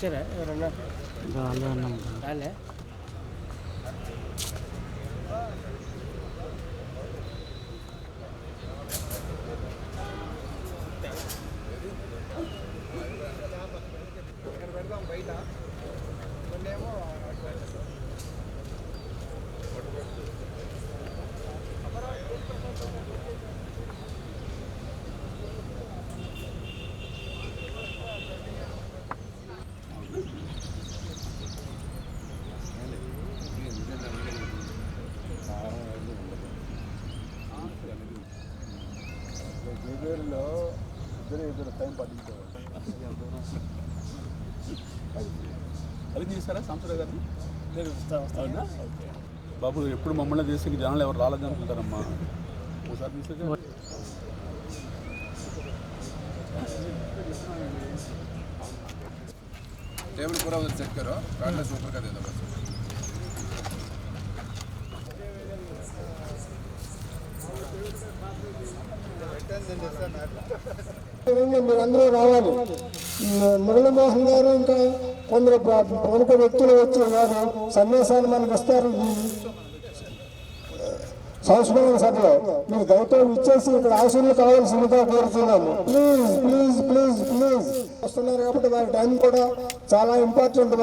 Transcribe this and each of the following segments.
వచ్చారా ఎవరన్నా రాలే? బయట కొన్నేమో జేబేరులో ఇద్దరు టైం పట్టించేవాళ్ళు. అది చేస్తారా సాంసరావు గారిని? అవునా? బాబు ఎప్పుడు మమ్మల్ని దేశానికి జనాలు ఎవరు రాలేదు అనుకుంటారమ్మా. ఒకసారి తీసే టేబుల్ पूरा उधर चेक करो, कार्डलेस ऊपर का दे दो बस. మీరందరూ రావాలి. మురళీమోహన్ గారు ఇంకా కొందరు ప్రముఖ వ్యక్తులు వచ్చి వారు సందేశాలు మనకు ఇస్తారు. సంస్మరణ సభలో మీరు దయతో ఇచ్చేసి ఇక్కడ ఆశీర్లు కావాల్సిందిగా కోరుతున్నాము. ప్లీజ్ ప్లీజ్ ప్లీజ్ ప్లీజ్ వస్తున్నారు కాబట్టి వారి టైం కూడా చాలా ఇంపార్టెంట్.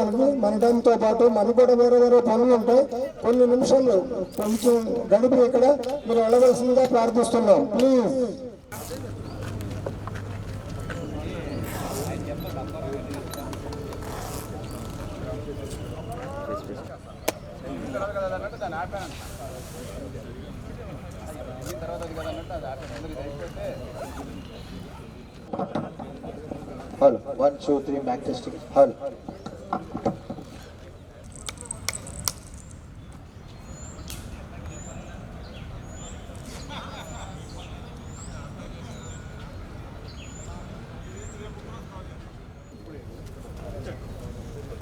మన టైంతో పాటు మనకు కూడా వేరే వేరే పనులు ఉంటాయి. కొన్ని నిమిషాలు కొంచెం గడిపి ఇక్కడ మీరు వెళ్ళవలసిందిగా ప్రార్థిస్తున్నాం. Please. Hall 1 2 3 mic testing. Hall.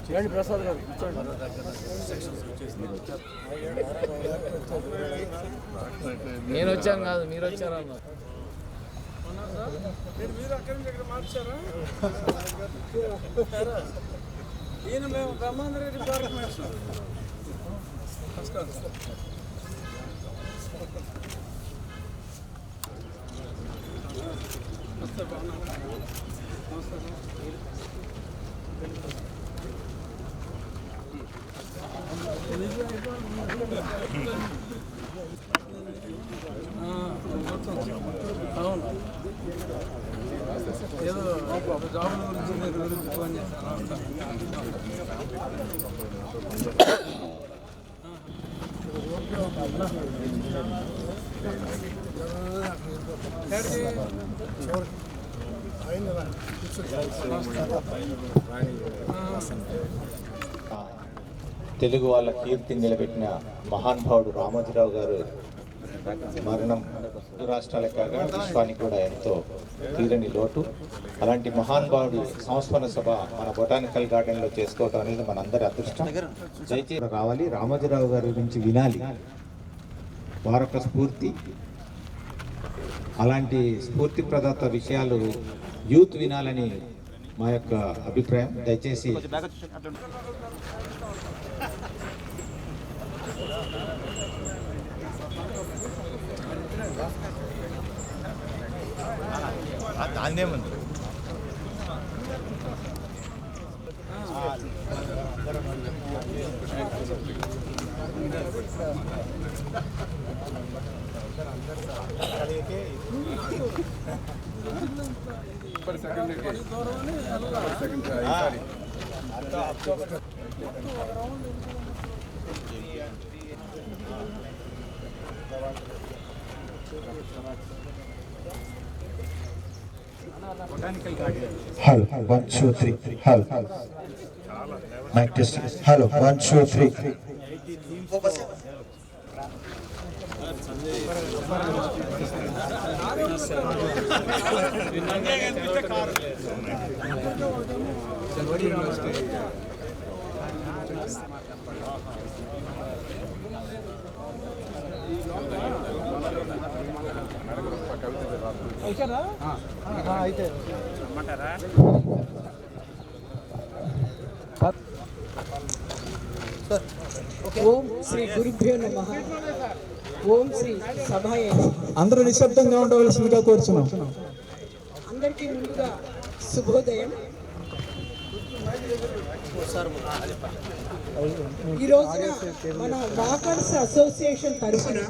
చేయండి ప్రసాద్ గారు. నేను వచ్చాను కాదు, మీరు వచ్చారా? మీరు అక్కడి నుంచి ఇక్కడ మార్చారా? ఈయన మేము బ్రహ్మాండ రెడ్డి పార్క్ మేస్తాం. అవును, ఏదో జాబుల గురించి ఫోన్ చేస్తాను. తెలుగు వాళ్ళ కీర్తి నిలబెట్టిన మహానుభావుడు రామోజీరావు గారు మరణం రాష్ట్రాలకు కాగా విశ్వానికి కూడా ఎంతో తీరని లోటు. అలాంటి మహానుభావుడి సంస్మరణ సభ మన బొటానికల్ గార్డెన్లో చేసుకోవడం అనేది మనందరి అదృష్టం. దయచేసి రావాలి, రామోజీరావు గారి గురించి వినాలి. వారొక స్ఫూర్తి. అలాంటి స్ఫూర్తి ప్రదాత విషయాలు యూత్ వినాలని మా యొక్క అభిప్రాయం. దయచేసి దాన్నేముంది Hello, 1 2 3. Hello. Mic testing. Hello, 1 2 3. అయితే ఓం శ్రీ గురుభ్యో నమః. ఓం శ్రీ సభాయ. అందరూ నిశ్శబ్దంగా ఉండవలసిందిగా కోరుచున్నాం. అందరికీ ముందుగా శుభోదయం. ఈ రోజున మన వాకర్స్ అసోసియేషన్ తరఫున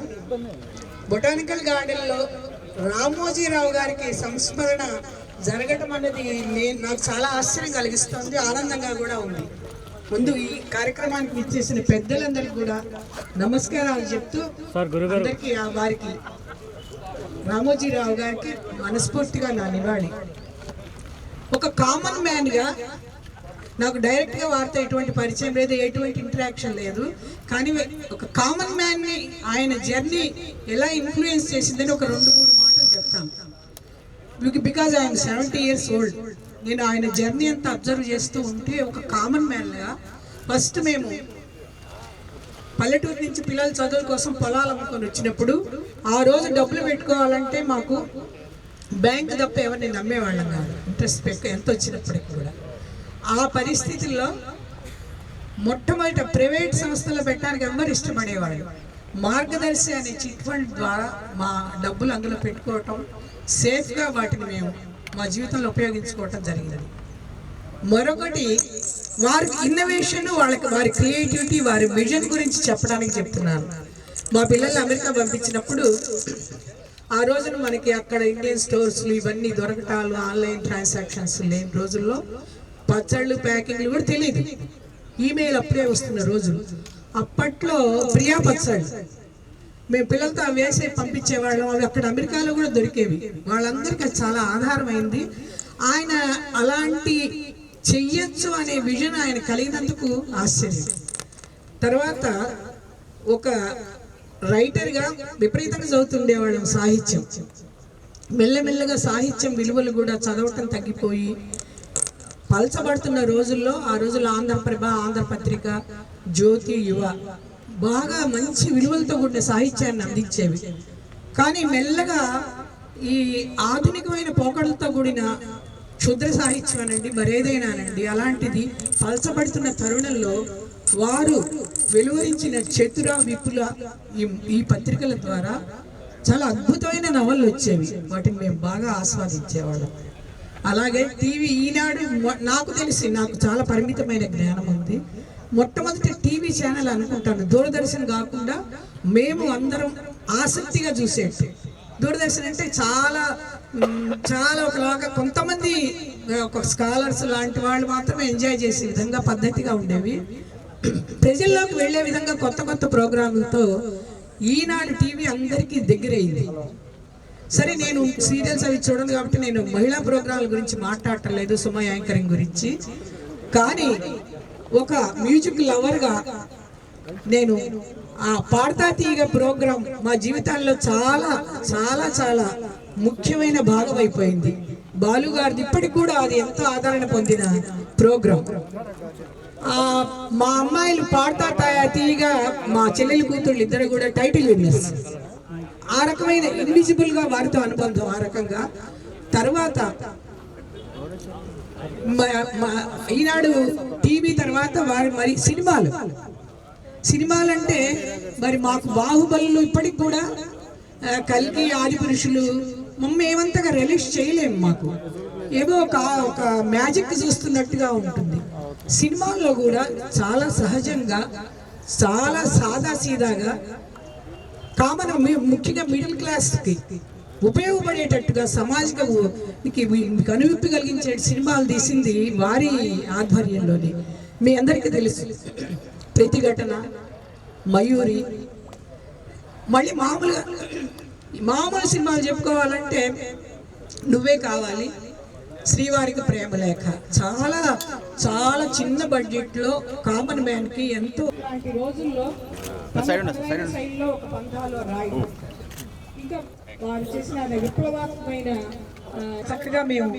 బొటానికల్ గార్డెన్లో రామోజీరావు గారికి సంస్మరణ జరగటం అనేది నాకు చాలా ఆశ్చర్యం కలిగిస్తుంది, ఆనందంగా కూడా ఉంది. ముందు ఈ కార్యక్రమానికి ఇచ్చేసిన పెద్దలందరికీ కూడా నమస్కారాలు చెప్తూ అందరికీ వారికి రామోజీరావు గారికి మనస్ఫూర్తిగా నా నివాళి. ఒక కామన్ మ్యాన్గా నాకు డైరెక్ట్గా వారితో ఎటువంటి పరిచయం లేదు, ఎటువంటి ఇంటరాక్షన్ లేదు. కానీ ఒక కామన్ మ్యాన్ని ఆయన జర్నీ ఎలా ఇన్ఫ్లుయెన్స్ చేసిందని ఒక 2-3 మాటలు చెప్తాను. Because I'm 70 years old. నేను ఆయన జర్నీ అంతా అబ్జర్వ్ చేస్తూ ఉంటే ఒక కామన్ మ్యాన్గా ఫస్ట్ మేము పల్లెటూరు నుంచి పిల్లల చదువుల కోసం పొలాలు అమ్ముకొని వచ్చినప్పుడు ఆ రోజు డబ్బులు పెట్టుకోవాలంటే మాకు బ్యాంక్ తప్ప ఎవరిని నమ్మేవాళ్ళం కాదు, ఇంట్రెస్ట్ ఎంత వచ్చినప్పటికి కూడా. ఆ పరిస్థితుల్లో మొట్టమొదట ప్రైవేట్ సంస్థలు పెట్టడానికి ఎవరు ఇష్టపడేవాళ్ళు. మార్గదర్శి అనే చిట్ ఫండ్ ద్వారా మా డబ్బులు అందులో పెట్టుకోవటం, సేఫ్గా వాటిని మేము మా జీవితంలో ఉపయోగించుకోవటం జరిగినది. మరొకటి వారి ఇన్నోవేషన్, వారి క్రియేటివిటీ, వారి విజన్ గురించి చెప్పడానికి చెప్తున్నాను. మా పిల్లల్ని అమెరికా పంపించినప్పుడు ఆ రోజున మనకి అక్కడ ఇండియన్ స్టోర్స్లు ఇవన్నీ దొరకటాలు, ఆన్లైన్ ట్రాన్సాక్షన్స్ లేని రోజుల్లో పచ్చళ్ళు ప్యాకింగ్లు కూడా తెలియదు, ఈమెయిల్ అప్పుడే వస్తున్న రోజులు. అప్పట్లో ప్రియా పచ్చళ్ళు మేము పిల్లలతో అవి వేసే పంపించేవాళ్ళం. అవి అక్కడ అమెరికాలో కూడా దొరికేవి. వాళ్ళందరికీ చాలా ఆధారమైంది. ఆయన అలాంటి చెయ్యొచ్చు అనే విజన్ ఆయన కలిగినందుకు ఆశ్చర్యం. తర్వాత ఒక రైటర్గా విపరీతంగా చదువుతుండేవాళ్ళం సాహిత్యం. మెల్లమెల్లగా సాహిత్యం విలువలు కూడా చదవటం తగ్గిపోయి పలచబడుతున్న రోజుల్లో, ఆ రోజుల్లో ఆంధ్రప్రభ, ఆంధ్రపత్రిక, జ్యోతి, యువ బాగా మంచి విలువలతో కూడిన సాహిత్యాన్ని అందించేవి. కానీ మెల్లగా ఈ ఆధునికమైన పోకడలతో కూడిన క్షుద్ర సాహిత్యం అనండి, మరేదైనానండి, అలాంటిది పలచబడుతున్న తరుణంలో వారు వెలువరించిన చతుర, విపుల ఈ పత్రికల ద్వారా చాలా అద్భుతమైన నవళ్ళు వచ్చేవి. వాటిని మేము బాగా ఆస్వాదించేవాళ్ళం. అలాగే టీవీ ఈనాడు నాకు తెలిసి, నాకు చాలా పరిమితమైన జ్ఞానం ఉంది, మొట్టమొదటి టీవీ ఛానల్ అనుకుంటాను. దూరదర్శన్ కాకుండా మేము అందరం ఆసక్తిగా చూసేట్టు. దూరదర్శన్ అంటే చాలా చాలా ఒకలాగా కొంతమంది ఒక స్కాలర్స్ లాంటి వాళ్ళు మాత్రమే ఎంజాయ్ చేసే విధంగా పద్ధతిగా ఉండేవి. ప్రజల్లోకి వెళ్ళే విధంగా కొత్త కొత్త ప్రోగ్రాములతో ఈనాడు టీవీ అందరికీ దగ్గరైంది. సరే, నేను సీరియల్స్ అవి చూడను కాబట్టి నేను మహిళా ప్రోగ్రాంల గురించి మాట్లాడటం లేదు, సుమ యాంకరింగ్ గురించి. కానీ ఒక మ్యూజిక్ లవర్గా నేను ఆ పాడతా తీగ ప్రోగ్రాం మా జీవితాల్లో చాలా చాలా చాలా ముఖ్యమైన భాగం అయిపోయింది. బాలు గారిది ఇప్పటికి కూడా అది ఎంతో ఆదరణ పొందిన ప్రోగ్రాం. మా అమ్మాయిలు పాడతా తీగ, మా చెల్లెలు కూతుళ్ళు ఇద్దరు కూడా టైటిల్ విన్నర్స్. ఆ రకమైన ఇన్విజిబుల్ గా వారితో అనుబంధం ఆ రకంగా. తర్వాత ఈనాడు టీవీ తర్వాత వారి మరి సినిమాలంటే మరి మాకు బాహుబలులు ఇప్పటికి కూడా, కల్కి, ఆది పురుషులు మేమంతగా రిలీజ్ చేయలేము. మాకు ఏదో ఒక మ్యాజిక్ చూస్తున్నట్టుగా ఉంటుంది. సినిమాల్లో కూడా చాలా సహజంగా, చాలా సాదాసీదాగా, కామన్ ముఖ్యంగా మిడిల్ క్లాస్కి ఉపయోగపడేటట్టుగా సమాజానికి కనువిప్పి కలిగించే సినిమాలు తీసింది వారి ఆధ్వర్యంలోనే. మీ అందరికీ తెలుసు ప్రతిఘటన, మయూరి. మళ్ళీ మామూలు సినిమాలు చెప్పుకోవాలంటే నువ్వే కావాలి, శ్రీవారికి ప్రేమలేఖ. చాలా చాలా చిన్న బడ్జెట్లో కామన్ మ్యాన్కి ఎంతో రోజుల్లో ఒక పంథాలో రాయి. ఇంకా వారు చేసిన విప్లవాత్మకమైన చక్కగా మేము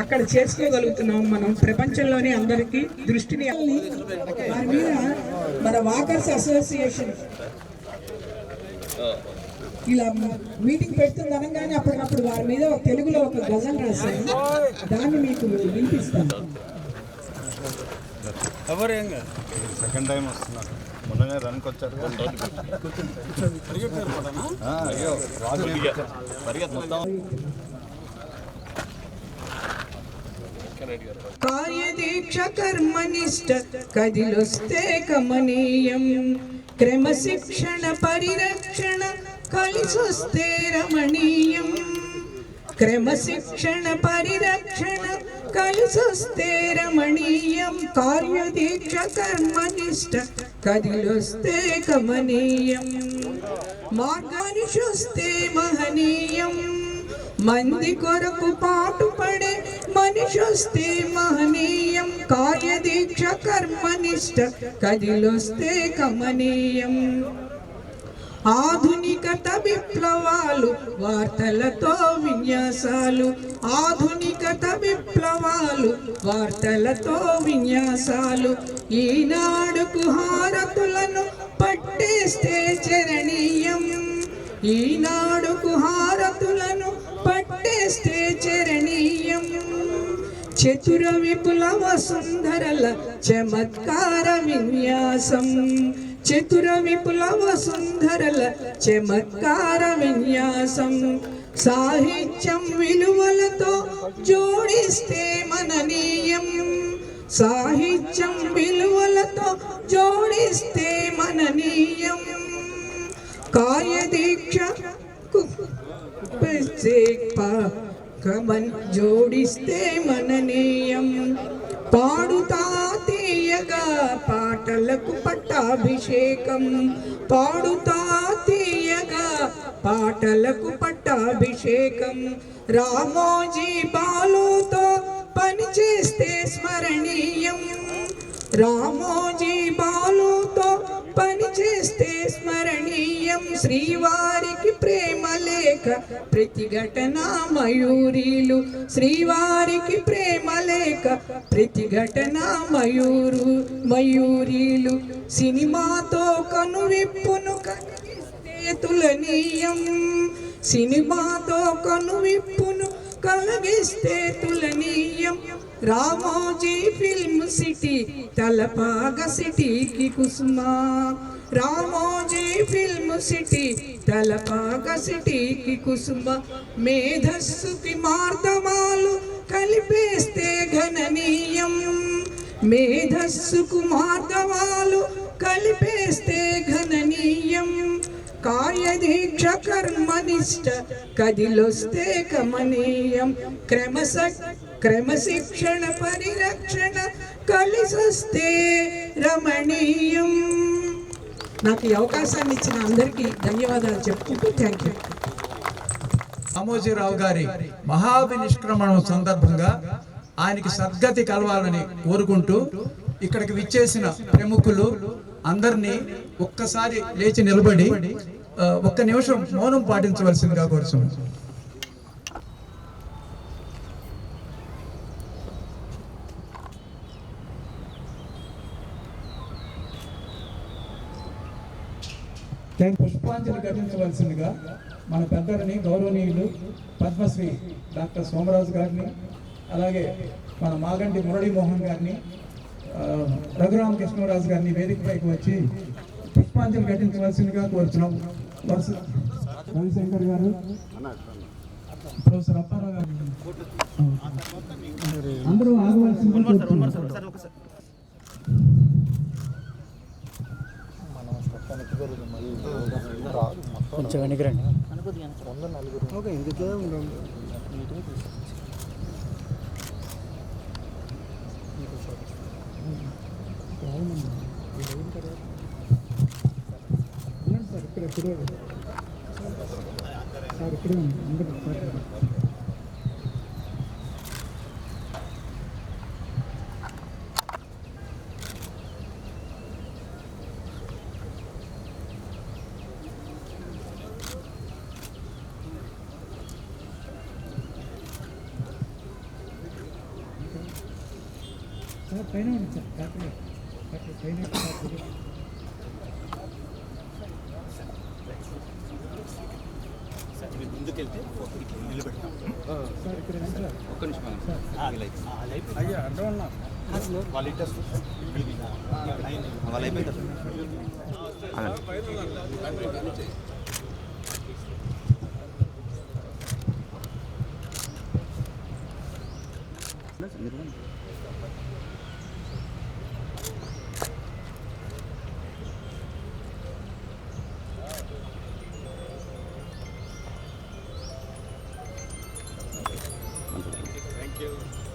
అక్కడ చేసుకోగలుగుతున్నాం. మనం ప్రపంచంలోనే అందరికీ దృష్టిని వారి మీద మన వాకర్స్ అసోసియేషన్ ఇలా మీటింగ్ పెడుతుంది అనగానే అప్పటికప్పుడు వారి మీద తెలుగులో ఒక గజల్ రాశాను, దాన్ని మీకు వినిపిస్తాను. ఎవరేంగా సెకండ్ టైం వస్తున్నారు. మొన్ననే రన్కి వచ్చారు. కార్యదీక్ష కర్మనిష్ట కదిలొస్తే కమనీయం, క్రమశిక్షణ పరిరక్షణ కలిసొస్తే రమణీయం, క్రమశిక్షణ పరిరక్షణ కలిసొస్తే రమణీయం, కార్యదీక్ష కర్మనిష్ట కదిలొస్తే కమనీయం, మార్గానిషొస్తే మహనీయం, మంది కొరకు పాటుపడే మనిషొస్తే మహనీయం, కార్యదీక్ష కర్మనిష్ట కదిలొస్తే కమనీయం, ఆధునికత విప్లవాలు వార్తలతో విన్యాసాలు, ఆధునికత విప్లవాలు వార్తలతో విన్యాసాలు, ఈనాడుకు హారతులను పట్టేస్తే చరణీయం, ఈనాడుకు హారతులను పట్టేస్తే చరణీయం, చతుర విపులవ సుందరల చమత్కార విన్యాసం, చతుర విపులవ సుందరల చమత్కార విన్యాసం, సాహిత్యం విలువలతో జోడిస్తే మననీయం, సాహిత్యం విలువలతో జోడిస్తే మననీయం, కార్యదీక్ష కమన్ జోడిస్తే మననీయం, పాడుతా తీయగా పాటలకు పట్టాభిషేకం, పాడుతా తీయగా పాటలకు పట్టాభిషేకం, రామోజీ బాలుతో పనిచేస్తే స్మరణీయం, రామోజీ బాలుతో పనిచేస్తే స్మరణీయం, శ్రీవారికి ప్రేమ లేఖ ప్రతిఘటన మయూరీలు, శ్రీవారికి ప్రేమ లేఖ ప్రతిఘటన మయూరీలు, సినిమాతో కనువిప్పును కలిగిస్తే తులనీయం, సినిమాతో కనువిప్పును కలిగిస్తే తులనీయం, రామోజీ ఫిల్మ్ సిటీ తలపాగ సిటీకి కుసుమా, రామోజీ ఫిల్మ్ సిటీ తలపాగ సిటీకి కుసుమ, మేధస్సుకి మార్దమాలు కలిపేస్తే ఘననీయం, మేధస్సుకు మార్దమాలు కలిపేస్తే ఘననీయం, కార్యదీక్ష కర్మనిష్ట కదిలొస్తే కమనీయం, క్రమశిక్షణ పరిరక్షణ కలిసొస్తే రమణీయం. నాకు ఈ అవకాశాన్ని ఇచ్చిన అందరికీ ధన్యవాదాలు చెప్పుకుంటూ థ్యాంక్ యూ. రామోజీరావు గారి మహావినిష్క్రమణం సందర్భంగా ఆయనకి సద్గతి కలవాలని కోరుకుంటూ ఇక్కడికి విచ్చేసిన ప్రముఖులు అందరినీ ఒక్కసారి లేచి నిలబడి ఒక్క నిమిషం మౌనం పాటించవలసిందిగా కోరుతున్నాను. పుష్పాంజలి ఘటించవలసిందిగా మన పెద్దలని గౌరవనీయులు పద్మశ్రీ డాక్టర్ సోమరాజు గారిని, అలాగే మన మాగంటి మురళీమోహన్ గారిని, రఘురామకృష్ణరాజు గారిని వేదికపైకి వచ్చి పుష్పాంజలి ఘటించవలసిందిగా కోరుతున్నాం. రవిశంకర్ గారు, ప్రొఫెసర్ అప్పారావు గారు అందరూ ఆగవలసిందిగా కోరుతున్నాం. కొంచెం వెనకరండి. పైన ముందుకెళ్తే నిలబెడతాం. ఒక్క నిమిషం అయ్యా అడ్డం ఉన్నా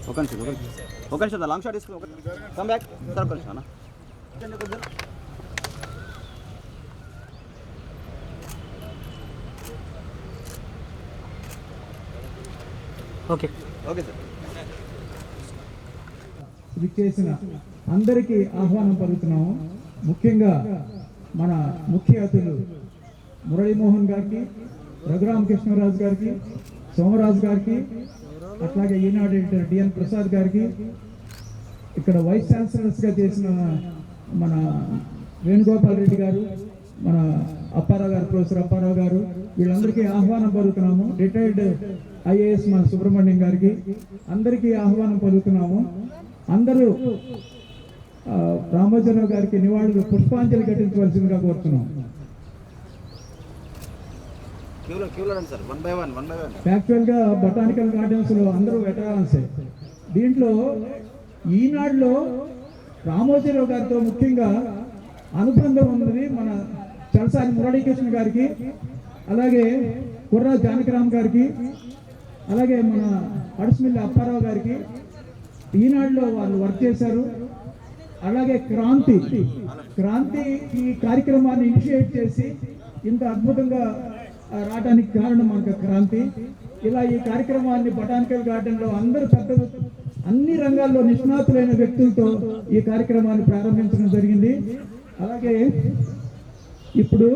ఒక నిమిషం లాంగ్ షాట్ తీసుకుని కమ్ బ్యాక్ సార్ ఒక నిమిషం అన్న ఓకే ఓకే సార్ విచ్చేసిన అందరికీ ఆహ్వానం పలుకుతున్నాము. ముఖ్యంగా మన ముఖ్య అతిథులు మురళీమోహన్ గారికి, రఘురామకృష్ణరాజు గారికి, సోమరాజు గారికి, అట్లాగే ఈనాడు ఎడిటర్ డిఎన్ ప్రసాద్ గారికి, ఇక్కడ వైస్ ఛాన్సలర్స్గా చేసిన మన వేణుగోపాల్ రెడ్డి గారు, మన అప్పారావు గారు, ప్రొఫెసర్ అప్పారావు గారు, వీళ్ళందరికీ ఆహ్వానం పలుకుతున్నాము. రిటైర్డ్ ఐఏఎస్ మన సుబ్రహ్మణ్యం గారికి అందరికీ ఆహ్వానం పలుకుతున్నాము. అందరూ రామోజీరావు గారికి నివాళులు పుష్పాంజలి ఘటించవలసిందిగా కోరుతున్నాం. యాక్చువల్గా బొటానికల్ గార్డెన్స్ లో అందరూ వెటరాన్సే. దీంట్లో ఈనాడులో రామోజీరావు గారితో ముఖ్యంగా అనుబంధం ఉన్నది మన చలసాని మురళీకృష్ణ గారికి, అలాగే కుర్రా జానకిరామ్ గారికి, అలాగే మన అడుసుమిల్లి అప్పారావు గారికి. ఈనాడులో వాళ్ళు వర్క్ చేశారు. అలాగే క్రాంతి ఈ కార్యక్రమాన్ని ఇనిషియేట్ చేసి ఇంత అద్భుతంగా రావడానికి కారణం మనకు క్రాంతి. ఇలా ఈ కార్యక్రమాన్ని బొటానికల్ గార్డెన్లో అందరూ పెద్దలు అన్ని రంగాల్లో నిష్ణాతులైన వ్యక్తులతో ఈ కార్యక్రమాన్ని ప్రారంభించడం జరిగింది. అలాగే ఇప్పుడు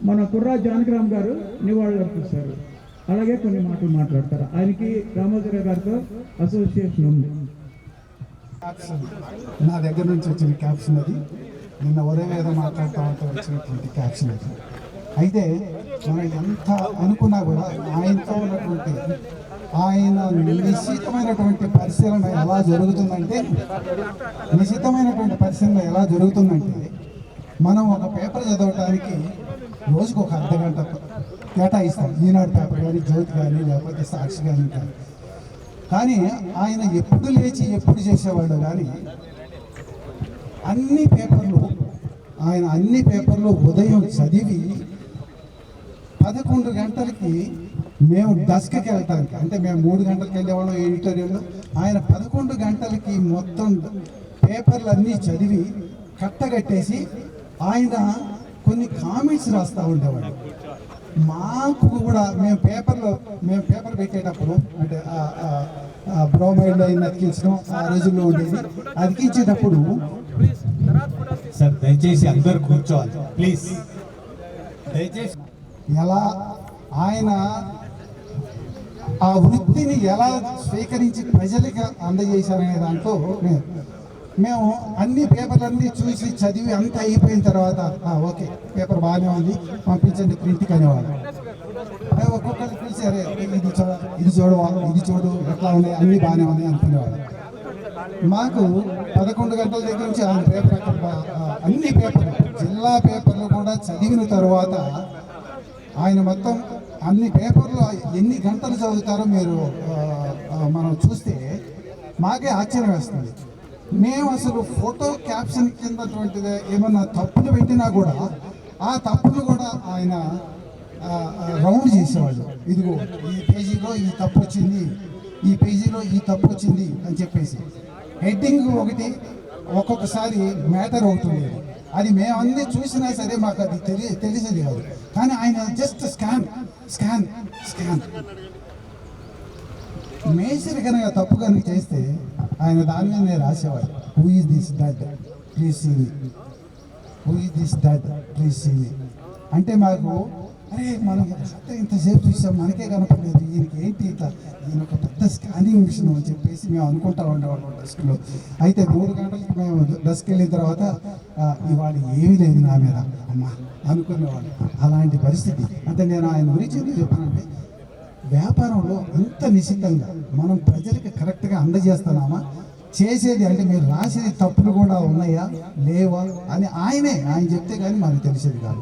మన కుర్రా జానకిరామ్ గారు నివాళులు అర్పిస్తారు. అలాగే కొన్ని మాటలు మాట్లాడతారు. ఆయనకి రామోజీరావు గారితో అసోసియేషన్ ఉంది. నా దగ్గర నుంచి వచ్చిన క్యాప్షన్ అది. నిన్న ఉదయం ఏదో మాట్లాడుతూ ఉంటే వచ్చినటువంటి క్యాప్షన్ అది. అయితే మనం ఎంత అనుకున్నా కూడా ఆయనతో ఉన్నటువంటి ఆయన నిశ్చితమైనటువంటి పరిశీలన ఎలా జరుగుతుందంటే మనం ఒక పేపర్ చదవడానికి రోజుకు ఒక అర్ధగంట కేటాయిస్తాం. ఈనాడు పేపర్ కానీ, జ్యోతి కానీ, లేకపోతే సాక్షి కానీ ఆయన ఎప్పుడు లేచి ఎప్పుడు చేసేవాళ్ళు కానీ అన్ని పేపర్లు ఉదయం చదివి 11 గంటలకి మేము డస్క్కి వెళ్ళటానికి, అంటే మేము 3 గంటలకు వెళ్ళేవాళ్ళం ఎడిటోరియల్. ఆయన 11 గంటలకి మొత్తం పేపర్లు అన్నీ చదివి కట్టగట్టేసి ఆయన కొన్ని కామెంట్స్ రాస్తూ ఉండేవాడు. మాకు కూడా మేము పేపర్ పెట్టేటప్పుడు, అంటే బ్రోమైడ్లో అతికించడం ఆ రోజుల్లో ఉండేది. అతికించేటప్పుడు సార్ దయచేసి అందరూ కూర్చోవాలి ప్లీజ్. దయచేసి ఎలా ఆయన ఆ వృత్తిని ఎలా స్వీకరించి ప్రజలకు అందజేశారనే దాంట్లో మేము అన్ని పేపర్లన్నీ చూసి చదివి అంతా అయిపోయిన తర్వాత ఓకే పేపర్ బాగానే ఉంది పంపించండి ప్రింట్కి అనేవాడు. ఒక్కొక్కరు పిలిచి అరే ఇది చూడు ఎట్లా ఉన్నాయి, అన్నీ బాగానే ఉన్నాయి అనుకునేవాడు. మాకు 11 గంటల దగ్గర నుంచి ఆయన పేపర్ అన్ని పేపర్లు, జిల్లా పేపర్లు కూడా చదివిన తర్వాత ఆయన మొత్తం అన్ని పేపర్లు ఎన్ని గంటలు చదువుతారో మనం చూస్తే మాకే ఆశ్చర్యం వేస్తుంది. మేము అసలు ఫోటో క్యాప్షన్ కిందటువంటిది ఏమన్నా తప్పులు పెట్టినా కూడా ఆ తప్పులు కూడా ఆయన రౌండ్ చేసేవాళ్ళు. ఇదిగో ఈ పేజీలో ఈ తప్పు వచ్చింది, ఈ పేజీలో ఈ తప్పు వచ్చింది అని చెప్పేసి హెడ్డింగ్ ఒకటి, ఒక్కొక్కసారి మ్యాటర్ ఒకటి ఉండేది. అది మేము అన్నీ చూసినా సరే మాకు అది తెలిసేది కాదు. కానీ ఆయన జస్ట్ స్కాన్ మేసరి కనుక తప్పు కనుక చేస్తే ఆయన దాని మీద రాసేవాడు, who is this dud please see me, who is this dud please see me. అంటే మాకు అరే మనం ఇంతసేపు చూసాం మనకే కనపడలేదు, ఈయనకి ఏంటి ఇట్లా, ఈయన ఒక పెద్ద స్కానింగ్ మిషన్ అని చెప్పేసి మేము అనుకుంటా ఉండేవాళ్ళం డెస్క్లో. అయితే 3 గంటలకి మేము డెస్క్ వెళ్ళిన తర్వాత ఇవాళ ఏమీ లేదు నా మీద అమ్మ అనుకునేవాళ్ళు. అలాంటి పరిస్థితి. అంటే నేను ఆయన గురించి ఎందుకు చెప్పానంటే వ్యాపారంలో అంత నిశ్చితంగా మనం ప్రజలకి కరెక్ట్గా అందజేస్తున్నామా, చేసేది అంటే మీరు రాసేది తప్పులు కూడా ఉన్నాయా లేవా అని ఆయన చెప్తే కానీ మనకు తెలిసేది కాదు.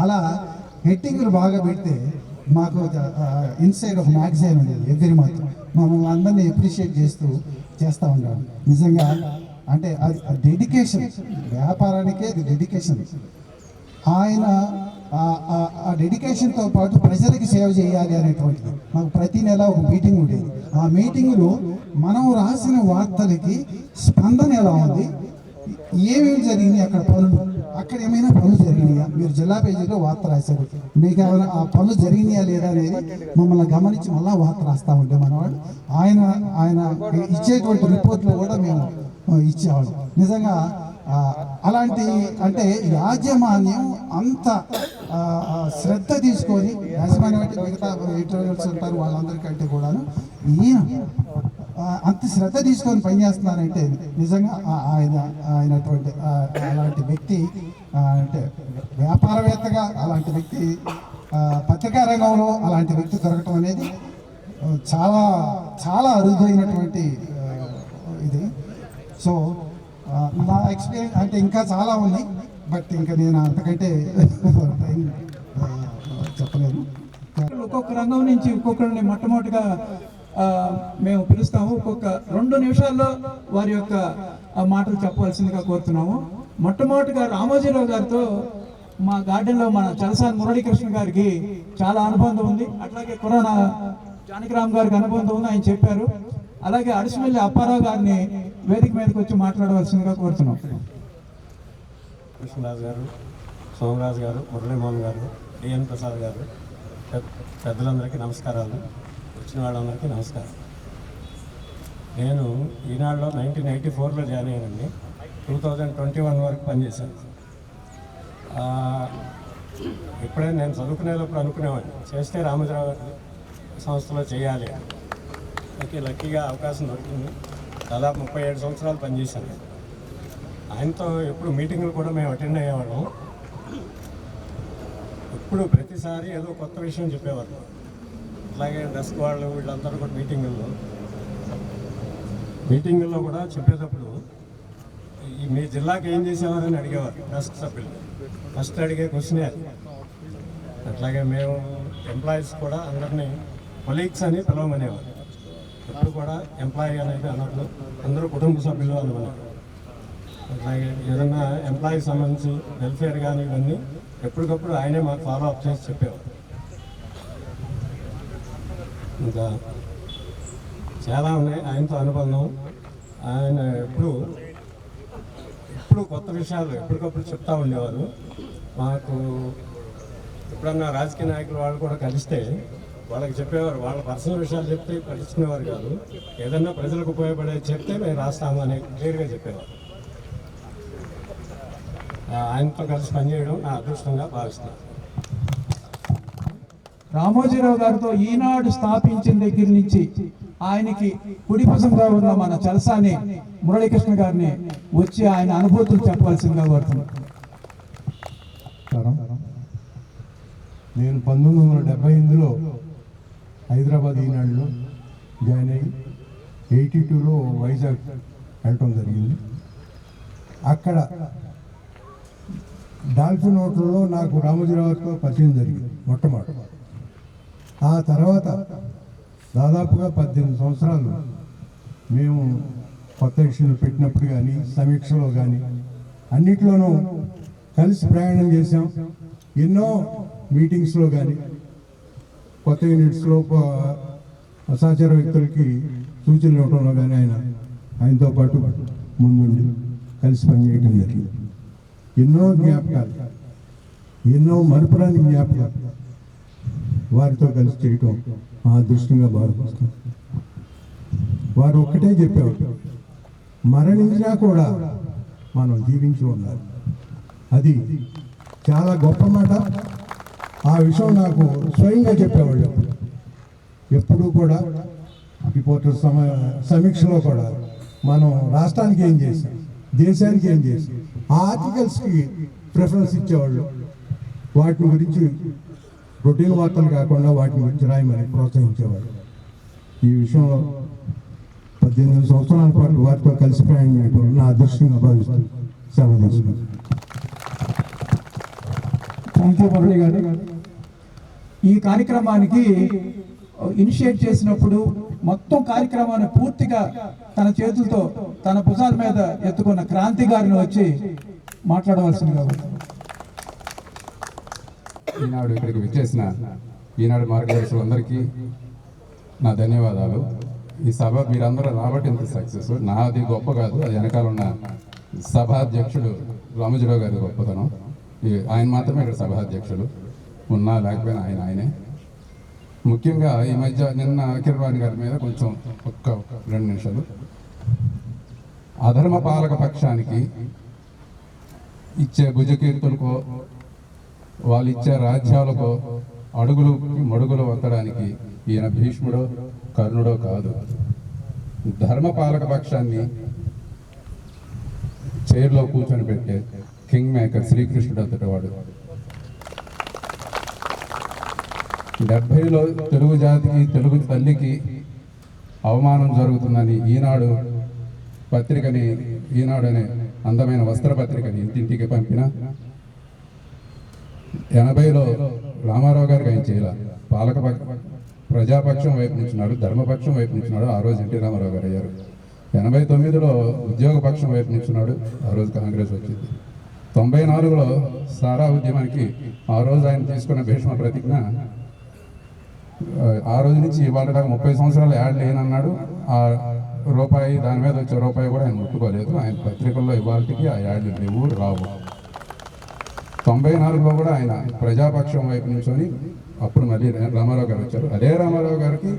అలా హెడ్డింగ్లు బాగా పెడితే మాకు ఇన్సైడ్ ఆఫ్ మ్యాగజైన్ ఉండేది ఎవ్రీ మంత్. మమ్మల్ని అందరినీ అప్రిషియేట్ చేస్తూ ఉంటాడు. నిజంగా అంటే అది డెడికేషన్, వ్యాపారానికే అది డెడికేషన్. ఆయన ఆ డెడికేషన్తో పాటు ప్రజలకి సేవ చేయాలి అనేటువంటిది. మాకు ప్రతి నెల ఒక మీటింగ్ ఉండేది. ఆ మీటింగ్లో మనం రాసిన వార్తలకి స్పందన ఎలా ఉంది, ఏమేమి జరిగినాయి, అక్కడ ఏమైనా పనులు జరిగినాయా, మీరు జిల్లా పేజీలో వార్త రాశారు, మీకు ఏమైనా ఆ పనులు జరిగినాయా లేదా అనేది మమ్మల్ని గమనించి మళ్ళీ వార్త రాస్తూ ఉంటే మనవాడు ఆయన ఇచ్చేటువంటి రిపోర్ట్లు కూడా మేము ఇచ్చేవాళ్ళం. నిజంగా అలాంటి అంటే యాజమాన్యం అంత శ్రద్ధ తీసుకొని, యాజమాన్యం అంటే మిగతా ఎడిటోరియల్స్ ఉంటారు వాళ్ళందరికంటే కూడాను ఈయన అంత శ్రద్ధ తీసుకొని పనిచేస్తున్నారంటే నిజంగా ఆయనటువంటి అలాంటి వ్యక్తి, అంటే వ్యాపారవేత్తగా అలాంటి వ్యక్తి, పత్రికా రంగంలో అలాంటి వ్యక్తి దొరకటం అనేది చాలా చాలా అరుదైనటువంటి ఇది. సో నా ఎక్స్పీరియన్స్ అంటే ఇంకా చాలా ఉన్నాయి, బట్ ఇంకా నేను అంతకంటే చెప్పలేను. ఒక్కొక్క రంగం నుంచి ఒక్కొక్కరిని మొట్టమొదటిగా మేము పిలుస్తాము. ఒక్కొక్క 2 నిమిషాల్లో వారి యొక్క మాటలు చెప్పవలసిందిగా కోరుతున్నాము. మొట్టమొదటిగా రామోజీరావు గారితో మా గార్డెన్లో మన చలసాని మురళీకృష్ణ గారికి చాలా అనుబంధం ఉంది. అట్లాగే కురానా జానకిరామ్ గారికి అనుబంధం ఉంది, ఆయన చెప్పారు. అలాగే అడిసిమిల్లి అప్పారావు గారిని వేదిక మీదకి వచ్చి మాట్లాడవలసిందిగా కోరుతున్నాం. కృష్ణరాజు గారు, సోమరాజు గారు, మురళీమోహన్ గారు, డిఎన్ ప్రసాద్ గారు, పెద్దలందరికీ నమస్కారాలు. వచ్చిన వాళ్ళందరికీ నమస్కారం. నేను ఈనాడులో 1984లో జాయిన్ అయ్యానండి. 2021 వరకు పనిచేశాను. ఎప్పుడైనా నేను చదువుకునేటప్పుడు అనుకునేవాడిని చేస్తే రామోజీరావు గారి సంస్థలో చేయాలి. ఓకే, లక్కీగా అవకాశం దొరికింది. దాదాపు 37 సంవత్సరాలు పనిచేశాను. ఆయనతో ఎప్పుడు మీటింగులు కూడా మేము అటెండ్ అయ్యేవాళ్ళం. ఇప్పుడు ప్రతిసారి ఏదో కొత్త విషయం చెప్పేవారు. అలాగే డెస్క్ వాళ్ళు వీళ్ళందరూ కూడా మీటింగుల్లో కూడా చెప్పేటప్పుడు మీ జిల్లాకి ఏం చేసేవారని అడిగేవారు డెస్క్ సభ్యులు. ఫస్ట్ అడిగే క్వశ్చనే అది. అట్లాగే మేము ఎంప్లాయీస్ కూడా అందరినీ కొలీగ్స్ అని పిలవమనేవారు. ఎప్పుడు కూడా ఎంప్లాయీ అనేది అన్నట్లు అందరూ కుటుంబ సభ్యులు అనమన్నారు. అట్లాగే ఏదన్నా ఎంప్లాయీకి సంబంధించి వెల్ఫేర్ కానీ ఇవన్నీ ఎప్పటికప్పుడు ఆయనే మాకు ఫాలో అప్ చేసి చెప్పేవారు. ఇంకా చాలా ఉన్నాయి ఆయనతో అనుబంధం. ఆయన ఎప్పుడు కొత్త విషయాలు ఎప్పటికప్పుడు చెప్తూ ఉండేవారు. మాకు ఎప్పుడన్నా రాజకీయ నాయకులు వాళ్ళు కూడా కలిస్తే వాళ్ళకి చెప్పేవారు. వాళ్ళ పర్సనల్ విషయాలు చెప్తే పట్టించుకునేవారు కాదు. ఏదన్నా ప్రజలకు ఉపయోగపడేది చెప్తే మేము రాస్తాము అని క్లియర్గా చెప్పేవారు. ఆయనతో కలిసి పనిచేయడం నా అదృష్టంగా భావిస్తున్నాను. రామోజీరావు గారితో ఈనాడు స్థాపించిన దగ్గర నుంచి ఆయనకి కుడిపసంగా ఉన్న మన చలసాని మురళీకృష్ణ గారిని వచ్చి ఆయన అనుభూతులు చెప్పవలసిందిగా కోరుతున్నాను. నేను 1978లో హైదరాబాద్ ఈనాడులో జాయిన్ అయ్యి 82లో వైజాగ్ వెళ్ళటం జరిగింది. అక్కడ డాల్ఫిన్ హోటల్లో నాకు రామోజీరావుతో పరిచయం జరిగింది మొట్టమొదటి. ఆ తర్వాత దాదాపుగా 18 సంవత్సరాలు మేము కొత్త విషయాలు పెట్టినప్పుడు కానీ సమీక్షలో కానీ అన్నిట్లోనూ కలిసి ప్రయాణం చేసాం. ఎన్నో మీటింగ్స్లో కానీ కొత్త యూనిట్స్లో సహచర వ్యక్తులకి సూచనలు ఇవ్వడంలో కానీ ఆయనతో పాటు ముందుండి కలిసి పనిచేయడం జరిగింది. ఎన్నో జ్ఞాపకాలు, ఎన్నో మరుపురాని జ్ఞాపకాలు వారితో కలిసి చేయటం మా అదృష్టంగా భావిస్తాం. వారు ఒక్కటే చెప్పేవారు, మరణించినా కూడా మనం జీవించి ఉండాలి. అది చాలా గొప్ప మాట. ఆ విషయం నాకు స్వయంగా చెప్పేవాళ్ళు. ఎప్పుడూ కూడా రిపోర్టర్ సమీక్షలో కూడా మనం రాష్ట్రానికి ఏం చేసాం, దేశానికి ఏం చేసాం, ఆ ఆర్టికల్స్కి ప్రిఫరెన్స్ ఇచ్చేవాళ్ళు. వాటి గురించి రొటీన్ వార్తలు కాకుండా వాటి గురించి రాయమని ప్రోత్సహించేవాళ్ళు. ఈ విషయంలో 18 సంవత్సరాల పాటు వారితో కలిసి ప్రయాణం నా అదృష్టంగా భావిస్తాను. సెలవు తీసుకున్నాను. థ్యాంక్ యూ మురళి గారు. ఈ కార్యక్రమానికి ఇనిషియేట్ చేసినప్పుడు మొత్తం కార్యక్రమాన్ని పూర్తిగా తన చేతులతో తన భుజాల మీద ఎత్తుకున్న క్రాంతి గారిని వచ్చి మాట్లాడవలసిందిగా. ఈనాడు ఇక్కడికి విచ్చేసిన ఈనాడు మార్గదర్శకులందరికీ నా ధన్యవాదాలు. ఈ సభ మీరందరూ రాబట్టి ఇంత సక్సెస్. నాది గొప్ప కాదు, అది వెనకాల ఉన్న సభాధ్యక్షుడు రామోజీరావు గారి గొప్పతనం. ఆయన మాత్రమే ఇక్కడ సభాధ్యక్షుడు, ఉన్నా లేకపోయినా ఆయనే. ముఖ్యంగా ఈ మధ్య నిన్న కిరణ్ గారి మీద కొంచెం ఒక్క 2 నిమిషాలు. అధర్మ పాలక పక్షానికి ఇచ్చే భుజకీర్తులకో వాళ్ళు ఇచ్చే రాజ్యాలకో అడుగులు మడుగులు వత్తడానికి ఈయన భీష్ముడో కర్ణుడో కాదు. ధర్మపాలక పక్షాన్ని చైర్లో కూర్చొని పెట్టే కింగ్ మేకర్ శ్రీకృష్ణుడు అంతటి వాడు. 70లో తెలుగు జాతికి తెలుగు తల్లికి అవమానం జరుగుతుందని ఈనాడు పత్రికని, ఈనాడు అనే అందమైన వస్త్రపత్రికని ఇంటింటికి పంపిన 80లో రామారావు గారికి ఆయన చేయాల. ప్రజాపక్షం వైపు నుంచున్నాడు, ధర్మపక్షం వైపు నుంచున్నాడు, ఆ రోజు ఎన్టీ రామారావు గారు అయ్యారు. 89లో ఉద్యోగ పక్షం వైపు నుంచున్నాడు, ఆ రోజు కాంగ్రెస్ వచ్చింది. 94లో సారా ఉద్యమానికి ఆ రోజు ఆయన తీసుకున్న భీష్మ ప్రతిజ్ఞ, ఆ రోజు నుంచి ఇవాళ దాకా 30 సంవత్సరాలు యాడ్ లేనన్నాడు. ఆ రూపాయి దాని మీద వచ్చే రూపాయి కూడా ఆయన ముట్టుకోలేదు. ఆయన పత్రికల్లో ఇవాళకి ఆ యాడ్లు లేవు, రావు. 94లో కూడా ఆయన ప్రజాపక్షం వైపు నుంచొని అప్పుడు మళ్ళీ రామారావు గారు వచ్చారు. అదే రామారావు గారికి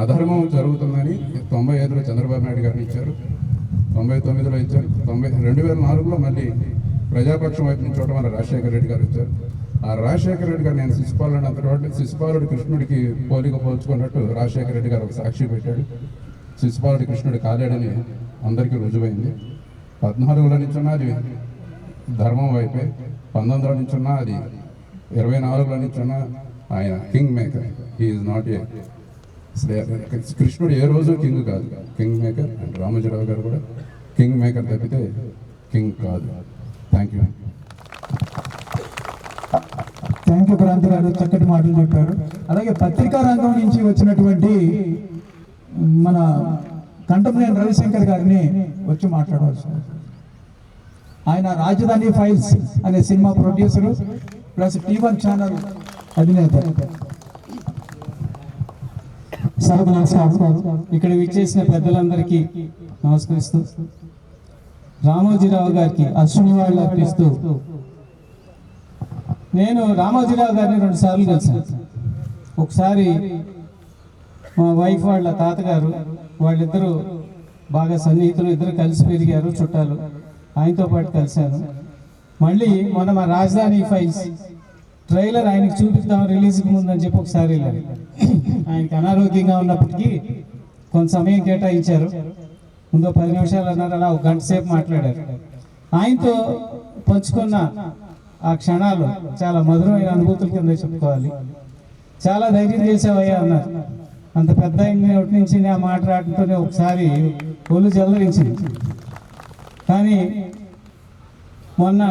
అధర్మం జరుగుతుందని 95లో చంద్రబాబు నాయుడు గారిని ఇచ్చారు, 99లో ఇచ్చారు, 2004లో మళ్ళీ ప్రజాపక్షం వైపు నుంచి చూడడం వల్ల రాజశేఖర రెడ్డి గారు వచ్చారు. ఆ రాజశేఖర రెడ్డి గారు నేను శిశుపాలుడు అంతటి శిశుపాలుడు కృష్ణుడికి పోల్చుకున్నట్టు రాజశేఖర రెడ్డి గారు ఒక సాక్షి పెట్టాడు. శిశుపాలుడు కృష్ణుడు కాలేడని అందరికీ రుజువైంది. 14లో నుంచున్నా అది ధర్మం వైపే, 19లో నుంచున్నా అది, 24లో నుంచున్నా ఆయన king maker. He is not a కృష్ణుడు ఏ రోజు కింగ్ కాదు, కింగ్ మేకర్. అండ్ రామోజీరావు గారు కూడా కింగ్ మేకర్ తప్పితే కింగ్ కాదు. Thank you. Thank you Kranti గారు, చక్కటి మాటలు చెప్పారు. అలాగే పత్రికా రంగం నుంచి వచ్చినటువంటి మన కంటమనేని రవిశంకర్ గారిని వచ్చి మాట్లాడవచ్చు. ఆయన రాజధాని ఫైల్స్ అనే cinema producer plus T1 channel అధినేత. సభకు నమస్కారం. ఇక్కడ విచ్చేసిన పెద్దలందరికీ నమస్కరిస్తూ రామోజీరావు గారికి అశ్వినివాళ్ళు అర్పిస్తూ, నేను రామోజీరావు గారిని 2 సార్లు కలిసాను. ఒకసారి మా వైఫ్ వాళ్ళ తాతగారు, వాళ్ళిద్దరూ బాగా సన్నిహితులు, ఇద్దరు కలిసి పెరిగారు, చుట్టాలు. ఆయనతో పాటు కలిశాను. మళ్ళీ మొన్న మా రాజధాని ఫైల్స్ ట్రైలర్ ఆయనకి చూపిద్దాం రిలీజ్కి ముందని చెప్పి ఒకసారి వెళ్ళాను. ఆయనకి అనారోగ్యంగా ఉన్నప్పటికీ కొంత సమయం కేటాయించారు. ముందు 10 నిమిషాలు అన్నారు, అలా 1 గంట సేపు మాట్లాడారు. ఆయనతో పంచుకున్న ఆ క్షణాలు చాలా మధురమైన అనుభూతుల కింద చెప్పుకోవాలి. చాలా ధైర్యం చేసావయ్యా అన్నారు. అంత పెద్ద నోటి నుంచి ఆ మాట్లాడటంతోనే ఒకసారి ఒళ్ళు జలదరించింది. కానీ మొన్న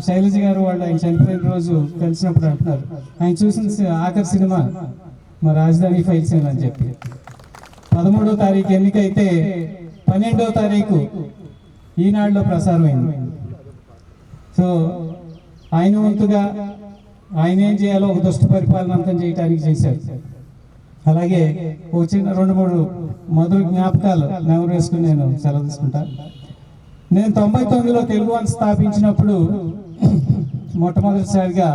శైలజ గారు వాళ్ళు ఆయన చనిపోయిన రోజు కలిసినప్పుడు అంటున్నారు, ఆయన చూసిన ఆఖరి సినిమా మా రాజధాని ఫైల్స్ అని చెప్పి. 13వ తారీఖు ఎన్నికైతే 12వ తారీఖు ఈనాడులో ప్రసారం అయింది. సో ఆయన వంతుగా ఆయన ఏం చేయాలో ఒక దుష్ట పరిపాలన అంతం చేయడానికి చేశారు. అలాగే ఒక చిన్న 2-3 మధుర జ్ఞాపకాలు నెమరు వేసుకుని నేను సెలవు తీసుకుంటాను. నేను 99లో తెలుగు వన్ స్థాపించినప్పుడు మొట్టమొదటిసారిగా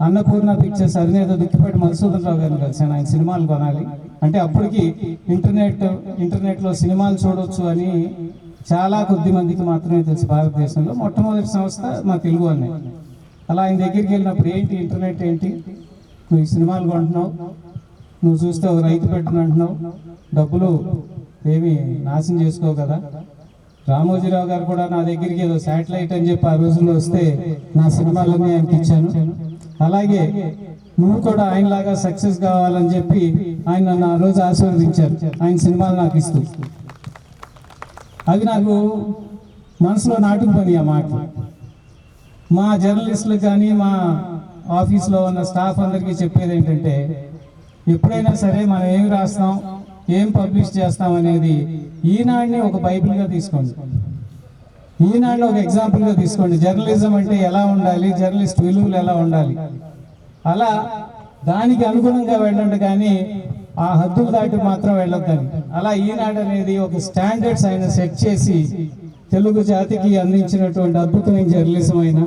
అన్నపూర్ణ పిక్చర్స్ అధినేత దుక్కిపాటి మధుసూదన్ రావు గారిని కలిశాను. ఆయన సినిమాలు కొనాలి అంటే అప్పటికి ఇంటర్నెట్లో సినిమాలు చూడవచ్చు అని చాలా కొద్ది మందికి మాత్రమే తెలుసు. భారతదేశంలో మొట్టమొదటి సంస్థ మా తెలుగు వన్. అలా ఆయన దగ్గరికి వెళ్ళినప్పుడు, ఏంటి ఇంటర్నెట్ ఏంటి, నువ్వు ఈ సినిమాలు కొంటున్నావు, నువ్వు చూస్తే ఒక రైతు పెట్టిన అంటున్నావు, డబ్బులు ఏమి నాశనం చేసుకోవు కదా. రామోజీరావు గారు కూడా నా దగ్గరికి ఏదో శాటిలైట్ అని చెప్పి ఆ రోజుల్లో వస్తే నా సినిమాలన్నీ ఆయనకి ఇచ్చాను. అలాగే నువ్వు కూడా ఆయనలాగా సక్సెస్ కావాలని చెప్పి ఆయన నన్ను ఆ రోజు ఆశీర్వదించారు ఆయన సినిమాలు నాకు ఇస్తూ. అవి నాకు మనసులో నాటుకుపోయి ఆ మాటలు. మా జర్నలిస్టులకు కానీ మా ఆఫీస్లో ఉన్న స్టాఫ్ అందరికీ చెప్పేది ఏంటంటే, ఎప్పుడైనా సరే మనం ఏం రాస్తాం, ఏం పబ్లిష్ చేస్తాం అనేది ఈనాడుని ఒక బైబిల్గా తీసుకోండి, ఈనాడుని ఒక ఎగ్జాంపుల్గా తీసుకోండి. జర్నలిజం అంటే ఎలా ఉండాలి, జర్నలిస్ట్ విలువలు ఎలా ఉండాలి, అలా దానికి అనుగుణంగా వెళ్ళండి, కానీ ఆ హద్దులు దాటి మాత్రం వెళ్ళొద్దని. అలా ఈనాడు అనేది ఒక స్టాండర్డ్స్ ఆయన సెట్ చేసి తెలుగు జాతికి అందించినటువంటి అద్భుతమైన జర్నలిజం అయినా,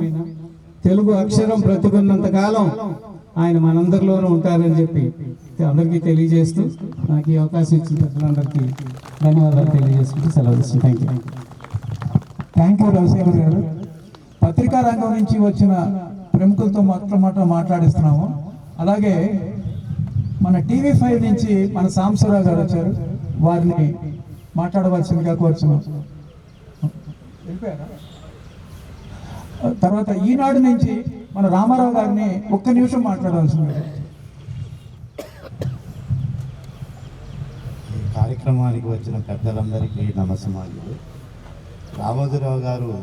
తెలుగు అక్షరం బ్రతికున్నంత కాలం ఆయన మనందరిలోనూ ఉంటారని చెప్పి అందరికీ తెలియజేస్తూ, నాకు ఈ అవకాశం ఇచ్చిన ప్రజలందరికీ ధన్యవాదాలు తెలియజేసుకుంటూ సెలవు ఇస్తున్నాను. థ్యాంక్ యూ రవిశేఖర్ గారు. పత్రికా రంగం నుంచి వచ్చిన ప్రముఖులతో మొట్టమొదట మాట్లాడిస్తున్నాము. అలాగే మన TV5 నుంచి మన సాంబశివరావు గారు వచ్చారు, వారిని మాట్లాడవలసిందిగా కోరుచున్నాం. తర్వాత ఈనాడు నుంచి మన రామారావు గారిని ఒక్క నిమిషం మాట్లాడవలసిందిగా. ఈ కార్యక్రమానికి వచ్చిన పెద్దలందరికీ నమస్కారాలు. రామోజీరావు గారుతో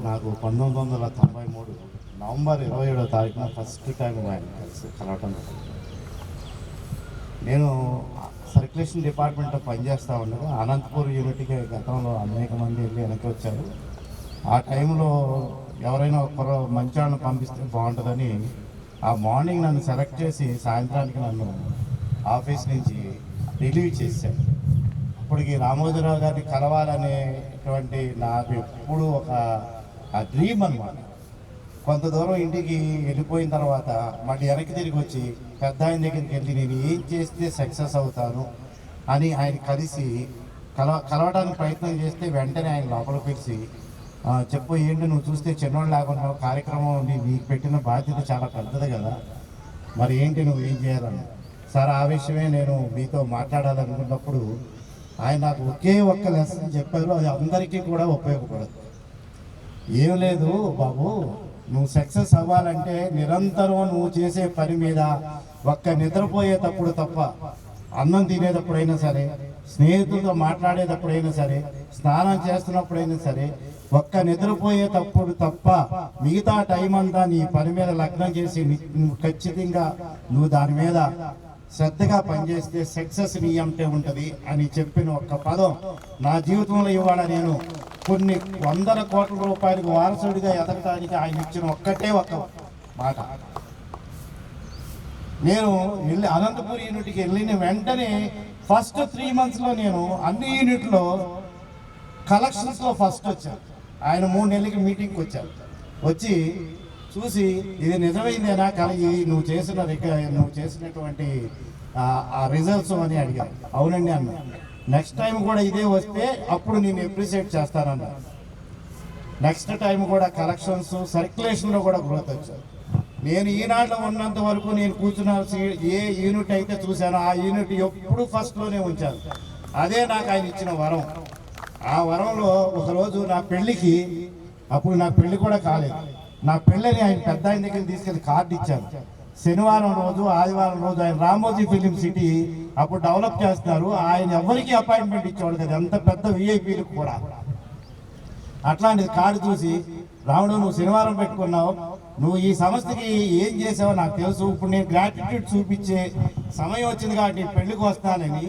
నాకు 1993 నవంబర్ 27వ తారీఖున ఫస్ట్ టైం ఆయన కలవటం. నేను సర్క్యులేషన్ డిపార్ట్మెంట్లో పనిచేస్తూ ఉండగా అనంతపూర్ యూనిట్కి గతంలో అనేక మంది వెళ్ళి వెనక్కి వచ్చారు. ఆ టైంలో ఎవరైనా ఒక్కరు మంచి వాళ్ళని పంపిస్తే బాగుంటుందని ఆ మార్నింగ్ నన్ను సెలెక్ట్ చేసి సాయంత్రానికి నన్ను ఆఫీస్ నుంచి రిలీవ్ చేశారు. అప్పటికి రామోజీరావు గారిని కలవాలనేటువంటి నాకు ఎప్పుడు ఒక డ్రీమ్ అన్నమాట. కొంత దూరం ఇంటికి వెళ్ళిపోయిన తర్వాత మళ్ళీ వెనక్కి తిరిగి వచ్చి పెద్ద ఆయన దగ్గరికి వెళ్ళి నేను ఏం చేస్తే సక్సెస్ అవుతాను అని ఆయన కలిసి కలవడానికి ప్రయత్నం చేస్తే వెంటనే ఆయన లోపల పిలిచి, చెప్పు ఏంటి నువ్వు చూస్తే చిన్నోళ్ళు లేకుండా కార్యక్రమం నీకు పెట్టిన బాధ్యత చాలా పెద్దది కదా, మరి ఏంటి నువ్వు ఏం చేయాలని. సార్ ఆ విషయమే నేను మీతో మాట్లాడాలనుకున్నప్పుడు ఆయన నాకు ఒకే ఒక్క లెసన్ చెప్పారు, అది అందరికీ కూడా ఉపయోగపడదు. ఏం లేదు బాబు, నువ్వు సక్సెస్ అవ్వాలంటే నిరంతరం నువ్వు చేసే పని మీద ఒక్క నిద్రపోయేటప్పుడు తప్ప, అన్నం తినేటప్పుడైనా సరే, స్నేహితులతో మాట్లాడేటప్పుడైనా సరే, స్నానం చేస్తున్నప్పుడైనా సరే, ఒక్క నిద్రపోయేటప్పుడు తప్ప మిగతా టైం అంతా నీ పని మీద లగ్నం చేసి నువ్వు ఖచ్చితంగా నువ్వు దాని మీద శ్రద్ధగా పనిచేస్తే సక్సెస్ నీ అంటే ఉంటుంది అని చెప్పిన ఒక్క పదం నా జీవితంలో ఇవాళ నేను కొన్ని వందల కోట్ల రూపాయలకు వారసుడిగా ఎదగడానికి ఆయన ఇచ్చిన ఒక్కటే ఒక్క మాట. నేను వెళ్ళి అనంతపూర్ యూనిట్కి వెళ్ళిన వెంటనే ఫస్ట్ 3 monthsలో నేను అన్ని యూనిట్లో కలెక్షన్స్లో ఫస్ట్ వచ్చాను. ఆయన 3 నెలలకి మీటింగ్కి వచ్చారు. వచ్చి చూసి ఇది నిజమైందేనా కలిగి నువ్వు చేసినటువంటి ఆ రిజల్ట్స్ అని అడిగారు. అవునండి అన్న. నెక్స్ట్ టైం కూడా ఇదే వస్తే అప్పుడు నేను అప్రిషియేట్ చేస్తానన్నా. నెక్స్ట్ టైం కూడా కలెక్షన్స్ సర్క్యులేషన్లో కూడా గ్రోత్ వచ్చారు. నేను ఈనాడులో ఉన్నంత వరకు నేను కూర్చున్న ఏ యూనిట్ అయితే చూశానో ఆ యూనిట్ ఎప్పుడు ఫస్ట్లోనే ఉంచాను. అదే నాకు ఆయన ఇచ్చిన వరం. ఆ వరంలో ఒకరోజు నా పెళ్ళికి, అప్పుడు నా పెళ్ళి కూడా కాలేదు, నా పెళ్ళని ఆయన పెద్ద ఆయన దగ్గరికి తీసుకెళ్ళి కార్డు ఇచ్చాను. శనివారం రోజు ఆదివారం రోజు ఆయన రామోజీ ఫిలిం సిటీ అప్పుడు డెవలప్ చేస్తున్నారు. ఆయన ఎవరికి అపాయింట్మెంట్ ఇచ్చేవాడు కదా, ఎంత పెద్ద విఐపీలకు కూడా. అట్లాంటిది కార్డు చూసి, రాముడు నువ్వు శనివారం పెట్టుకున్నావు, నువ్వు ఈ సంస్థకి ఏం చేసావో నాకు తెలుసు, ఇప్పుడు నేను గ్రాటిట్యూడ్ చూపించే సమయం వచ్చింది కాబట్టి పెళ్లికి వస్తానని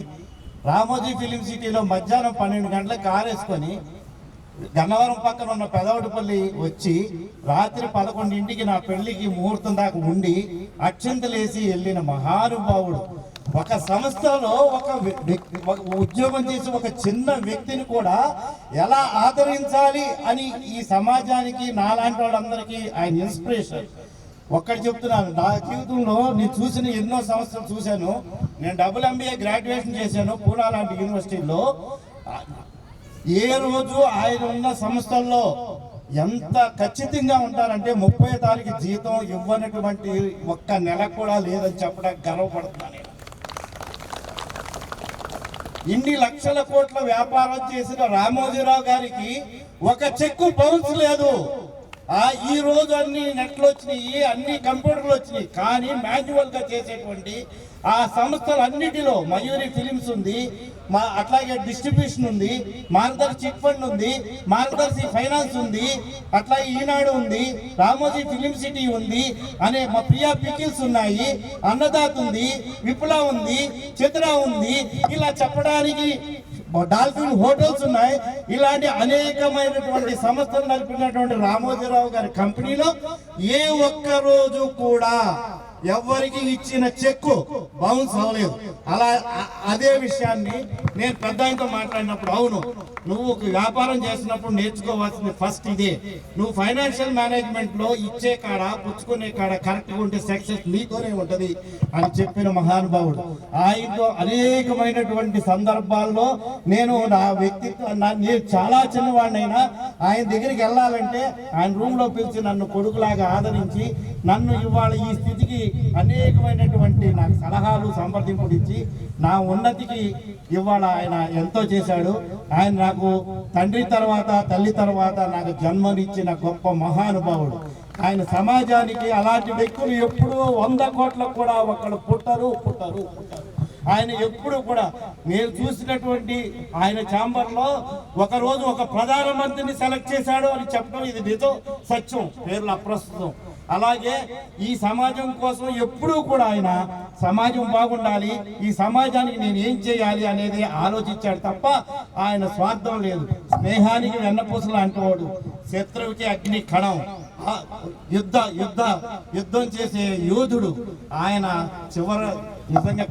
రామోజీ ఫిలిం సిటీలో మధ్యాహ్నం 12 గంటలకు కారు వేసుకొని గన్నవరం పక్కన ఉన్న పెదవటిపల్లి వచ్చి రాత్రి 11ంటికి నా పెళ్లికి ముహూర్తం దాకా ఉండి అక్షంతలేసి వెళ్ళిన మహానుభావుడు. ఒక సంస్థలో ఒక ఉద్యోగం చేసి ఒక చిన్న వ్యక్తిని కూడా ఎలా ఆదరించాలి అని ఈ సమాజానికి నాలాంటి వాళ్ళందరికీ ఆయన ఇన్స్పిరేషన్. ఒక్కటి చెప్తున్నాను, నా జీవితంలో నేను చూసిన ఎన్నో సంస్థలు చూశాను. నేను MBA గ్రాడ్యుయేషన్ చేశాను పూనా లాంటి యూనివర్సిటీలో. ఏ రోజు ఆయన ఉన్న సంస్థల్లో ఎంత ఖచ్చితంగా ఉంటారంటే 30వ తారీఖు జీతం ఇవ్వనటువంటి ఒక్క నెల కూడా లేదని చెప్పడానికి గర్వపడుతున్నాను. నేను ఇన్ని లక్షల కోట్ల వ్యాపారం చేసిన రామోజీరావు గారికి ఒక చెక్కు బౌన్స్ లేదు. ఈ రోజు అన్ని నెట్లు వచ్చినాయి, అన్ని కంప్యూటర్లు వచ్చినాయి, కానీ మాన్యువల్గా చేసేటువంటి ఆ సంస్థలు అన్నిటిలో మయూరి ఫిలిమ్స్ ఉంది, అట్లాగే డిస్ట్రిబ్యూషన్ ఉంది, మార్గదర్శి చిట్ ఫండ్ ఉంది, మార్గదర్శి ఫైనాన్స్ ఉంది, అట్లాగే ఈనాడు ఉంది, రామోజీ ఫిలిం సిటీ ఉంది, అనే మా ప్రియా పికిల్స్ ఉన్నాయి, అన్నదాత ఉంది, విప్లవ ఉంది, చిత్ర ఉంది, ఇలా చెప్పడానికి డాల్ఫిన్ హోటల్స్ ఉన్నాయి. ఇలాంటి అనేకమైనటువంటి సంస్థలు నడిపినటువంటి రామోజీరావు గారి కంపెనీలో ఏ ఒక్క రోజు కూడా ఎవరికి ఇచ్చిన చెక్కు బౌన్స్ అవ్వలేదు. అలా అదే విషయాన్ని నేను పెద్ద ఆయనతో మాట్లాడినప్పుడు, అవును నువ్వు వ్యాపారం చేసినప్పుడు నేర్చుకోవాల్సింది ఫస్ట్ ఇదే, నువ్వు ఫైనాన్షియల్ మేనేజ్మెంట్ లో ఇచ్చే కాడ పుచ్చుకునే కాడ కరెక్ట్గా ఉంటే సక్సెస్ నీతోనే ఉంటది అని చెప్పిన మహానుభావుడు. ఆయనతో అనేకమైనటువంటి సందర్భాల్లో నేను నా వ్యక్తిత్వం, నేను చాలా చిన్నవాడినైనా ఆయన దగ్గరికి వెళ్ళాలంటే ఆయన రూమ్ లో పిలిచి నన్ను కొడుకులాగా ఆదరించి నన్ను ఇవాళ ఈ స్థితికి అనేకమైనటువంటి నాకు సలహాలు సంప్రదింపులు ఇచ్చి నా ఉన్నతికి ఇవాళ ఆయన ఎంతో చేశాడు. ఆయన నాకు తండ్రి తర్వాత తల్లి తర్వాత నాకు జన్మనిచ్చిన గొప్ప మహానుభావుడు. ఆయన సమాజానికి అలాంటి వ్యక్తులు ఎప్పుడూ 100 కోట్లకు కూడా ఒక్కడు పుట్టరు. ఆయన ఎప్పుడు కూడా నేను చూసినటువంటి ఆయన ఛాంబర్లో ఒకరోజు ఒక ప్రధానమంత్రిని సెలెక్ట్ చేశాడు అని చెప్పడం ఇది నిజం, సత్యం, పేర్లు అప్రస్తుతం. అలాగే ఈ సమాజం కోసం ఎప్పుడూ కూడా ఆయన సమాజం బాగుండాలి, ఈ సమాజానికి నేను ఏం చేయాలి అనేది ఆలోచించాడు తప్ప ఆయన స్వార్థం లేదు. స్నేహానికి వెన్నపూసలు అంటేవాడు, శత్రువుకి అగ్ని కణం, యుద్ధం చేసే యోధుడు ఆయన. నిజంగా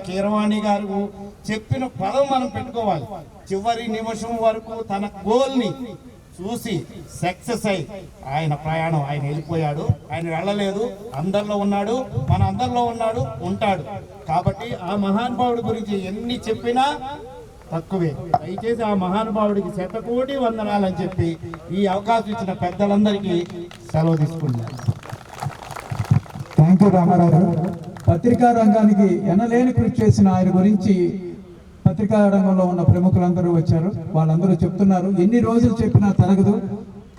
కీరవాణి గారు చెప్పిన పదం మనం పెట్టుకోవాలి. చివరి నిమిషం వరకు తన గోల్ని చూసి సక్సెస్ అయి ఆయన ప్రయాణం, ఆయన వెళ్ళిపోయాడు. ఆయన వెళ్ళలేదు, అందరిలో ఉన్నాడు, మన అందరిలో ఉన్నాడు, ఉంటాడు. కాబట్టి ఆ మహానుభావుడి గురించి ఎన్ని చెప్పినా తక్కువే. దయచేసి ఆ మహానుభావుడికి 100 కోటి వందనాలని చెప్పి ఈ అవకాశం ఇచ్చిన పెద్దలందరికీ సెలవు తీసుకుంటున్నాను. థ్యాంక్ యూ రామారావు గారు. పత్రికా రంగానికి ఎనలేని కృషి చేసిన ఆయన గురించి పత్రికా రంగంలో ఉన్న ప్రముఖులందరూ వచ్చారు. వాళ్ళందరూ చెప్తున్నారు, ఎన్ని రోజులు చెప్పినా తరగదు.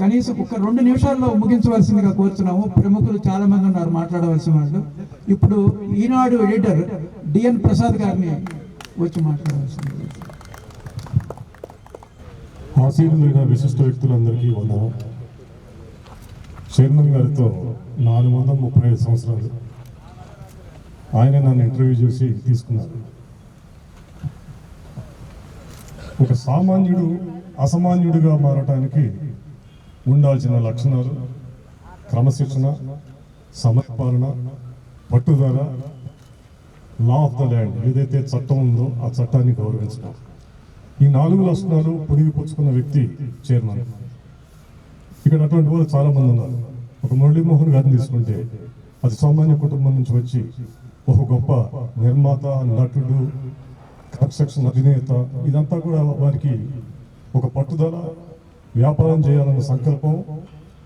కనీసం ఒక 2 నిమిషాల్లో ముగించవలసిందిగా కోరుతున్నాము. ప్రముఖులు చాలా మంది ఉన్నారు మాట్లాడవలసిన వాళ్ళు. ఇప్పుడు ఈనాడు ఎడిటర్ డిఎన్ ప్రసాద్ గారిని వచ్చి మాట్లాడవలసింది. ఆశీనులైన విశిష్ట వ్యక్తులందరికీ వందనం. చైర్మన్ గారితో 435 సంవత్సరాలు ఆయన నన్ను ఇంటర్వ్యూ చేసి తీసుకున్నారు. ఒక సామాన్యుడు అసామాన్యుడిగా మారటానికి ఉండాల్సిన లక్షణాలు క్రమశిక్షణ, సమయపాలన, పట్టుదల, లా ఆఫ్ ద ల్యాండ్, ఏదైతే చట్టం ఉందో ఆ చట్టాన్ని గౌరవించడం, ఈ 4 లక్షణాలు పుచ్చుకున్న వ్యక్తి చైర్మన్. ఇక్కడ అటువంటి వాళ్ళు చాలామంది ఉన్నారు. ఒక మురళీమోహన్ గారిని తీసుకుంటే అది సామాన్య కుటుంబం నుంచి వచ్చి ఒక గొప్ప నిర్మాత, నటుడు, కన్స్ట్రక్షన్ అధినేత, ఇదంతా కూడా వారికి ఒక పట్టుదల, వ్యాపారం చేయాలన్న సంకల్పం,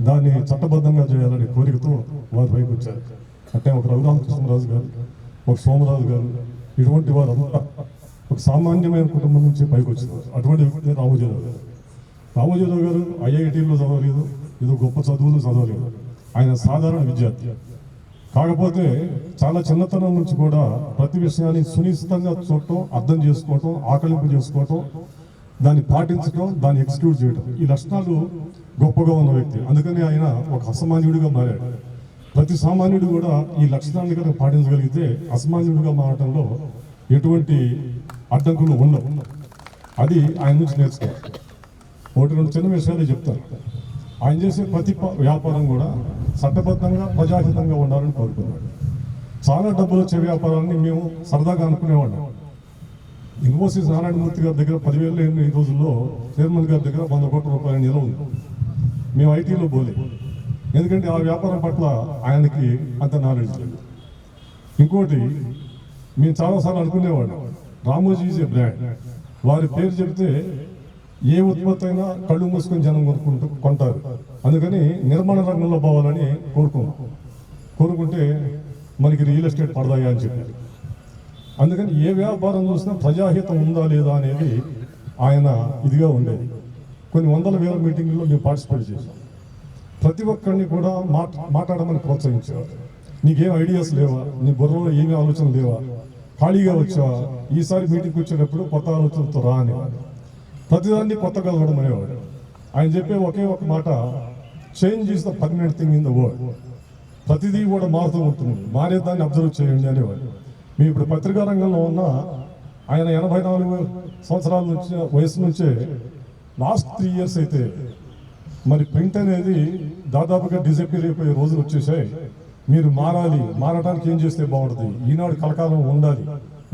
దాన్ని చట్టబద్ధంగా చేయాలనే కోరికతో వారి వైపు వచ్చారు. అంటే ఒక రఘురామకృష్ణరాజు గారు, ఒక సోమరాజు గారు, ఇటువంటి వారంతా ఒక సామాన్యమైన కుటుంబం నుంచి పైకి వచ్చినారు. అటువంటి వ్యక్తి రామోజీరావు గారు. రామోజీరావు గారు ఐఐటీలో చదవలేదు, ఏదో గొప్ప చదువులు చదవలేదు. ఆయన సాధారణ విద్యార్థి. కాకపోతే చాలా చిన్నతనం నుంచి కూడా ప్రతి విషయాన్ని సునిశ్చితంగా చూడటం, అర్థం చేసుకోవటం, ఆకలింపు చేసుకోవటం, దాన్ని పాటించడం, దాన్ని ఎగ్జిక్యూట్ చేయడం, ఈ లక్షణాలు గొప్పగా ఉన్న వ్యక్తి. అందుకని ఆయన ఒక అసామాన్యుడిగా మారాడు. ప్రతి సామాన్యుడు కూడా ఈ లక్షణాన్ని కనుక పాటించగలిగితే అసామాన్యుడిగా మారటంలో ఎటువంటి అడ్డంకులు ఉండవు. అది ఆయన నుంచి నేర్చుకోవాలి. 1-2 చిన్న విషయాలు చెప్తాను. ఆయన చేసే ప్రతి వ్యాపారం కూడా చట్టబద్ధంగా, ప్రజాహితంగా ఉండాలని కోరుకున్నాడు. చాలా డబ్బులు వచ్చే వ్యాపారాన్ని మేము సరదాగా అనుకునేవాళ్ళం. ఇన్ఫోసిస్ నారాయణమూర్తి గారి దగ్గర 10,000 ఈ రోజుల్లో చైర్మన్ గారి దగ్గర 100 కోట్ల రూపాయల నిల్వ ఉంది. మేము ఐటీలో పోలేదు, ఎందుకంటే ఆ వ్యాపారం పట్ల ఆయనకి అంత నాలెడ్జ్ లేదు. ఇంకోటి, మేము చాలాసార్లు అనుకునేవాళ్ళం, రామోజీ ఈజ్ ఏ బ్రాండ్. వారి పేరు చెప్తే ఏ ఉత్పత్తి అయినా కళ్ళు మూసుకొని జనం కొంటారు. అందుకని నిర్మాణ రంగంలో పోవాలని కోరుకుంటే మనకి రియల్ ఎస్టేట్ పడదాయా అని చెప్పారు. అందుకని ఏ వ్యాపారం చూసినా ప్రజాహితం ఉందా లేదా అనేది ఆయన ఇదిగా ఉండేది. కొన్ని 100,000 మీటింగ్లో మేము పార్టిసిపేట్ చేశాం. ప్రతి ఒక్కరిని కూడా మాట్లాడమని ప్రోత్సహించేవారు. నీకేం ఐడియాస్ లేవా, నీ బుర్రలో ఏమి ఆలోచన లేవా, ఖాళీగా వచ్చావా, ఈసారి మీటింగ్కి వచ్చేటప్పుడు కొత్త ఆలోచనతో రా అనేవాడు. ప్రతిదాన్ని కొత్తగా చూడడం అనేవాడు. ఆయన చెప్పే ఒకే ఒక మాట, change is the permanent thing in the world. ప్రతిదీ కూడా మారుతూ ఉంటుంది, మారేదాన్ని అబ్జర్వ్ చేయండి అనేవాడు. మేము ఇప్పుడు పత్రికా రంగంలో ఉన్న ఆయన 84 సంవత్సరాల నుంచి వయసు నుంచే లాస్ట్ 3 years అయితే మరి ప్రింట్ అనేది దాదాపుగా డిజపీర్ అయిపోయే రోజులు వచ్చేసాయి. మీరు మారడానికి ఏం చేస్తే బాగుంటుంది, ఈనాడు కలకాలం ఉండాలి.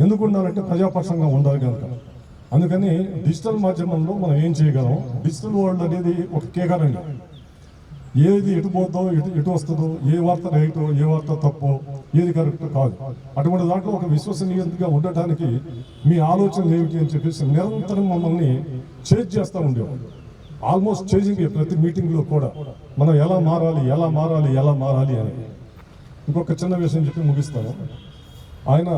ఎందుకు ఉండాలంటే ప్రజాపక్షంగా ఉండాలి కనుక. అందుకని డిజిటల్ మాధ్యమంలో మనం ఏం చేయగలం, డిజిటల్ వరల్డ్ అనేది ఒక కేకరంగా ఏది ఎటు పోద్దో ఎటు వస్తుందో, ఏ వార్త రైటో ఏ వార్త తప్పో ఏది కరెక్ట్ కాదు, అటువంటి దాంట్లో ఒక విశ్వసనీయంగా ఉండటానికి మీ ఆలోచనలు ఏమిటి అని చెప్పేసి నిరంతరం మమ్మల్ని చేంజ్ చేస్తూ ఉండేవాళ్ళు. ఆల్మోస్ట్ చేంజింగ్ ప్రతి మీటింగ్లో కూడా మనం ఎలా మారాలి అని. ఇంకొక చిన్న విషయం చెప్పి ముగిస్తాను. ఆయన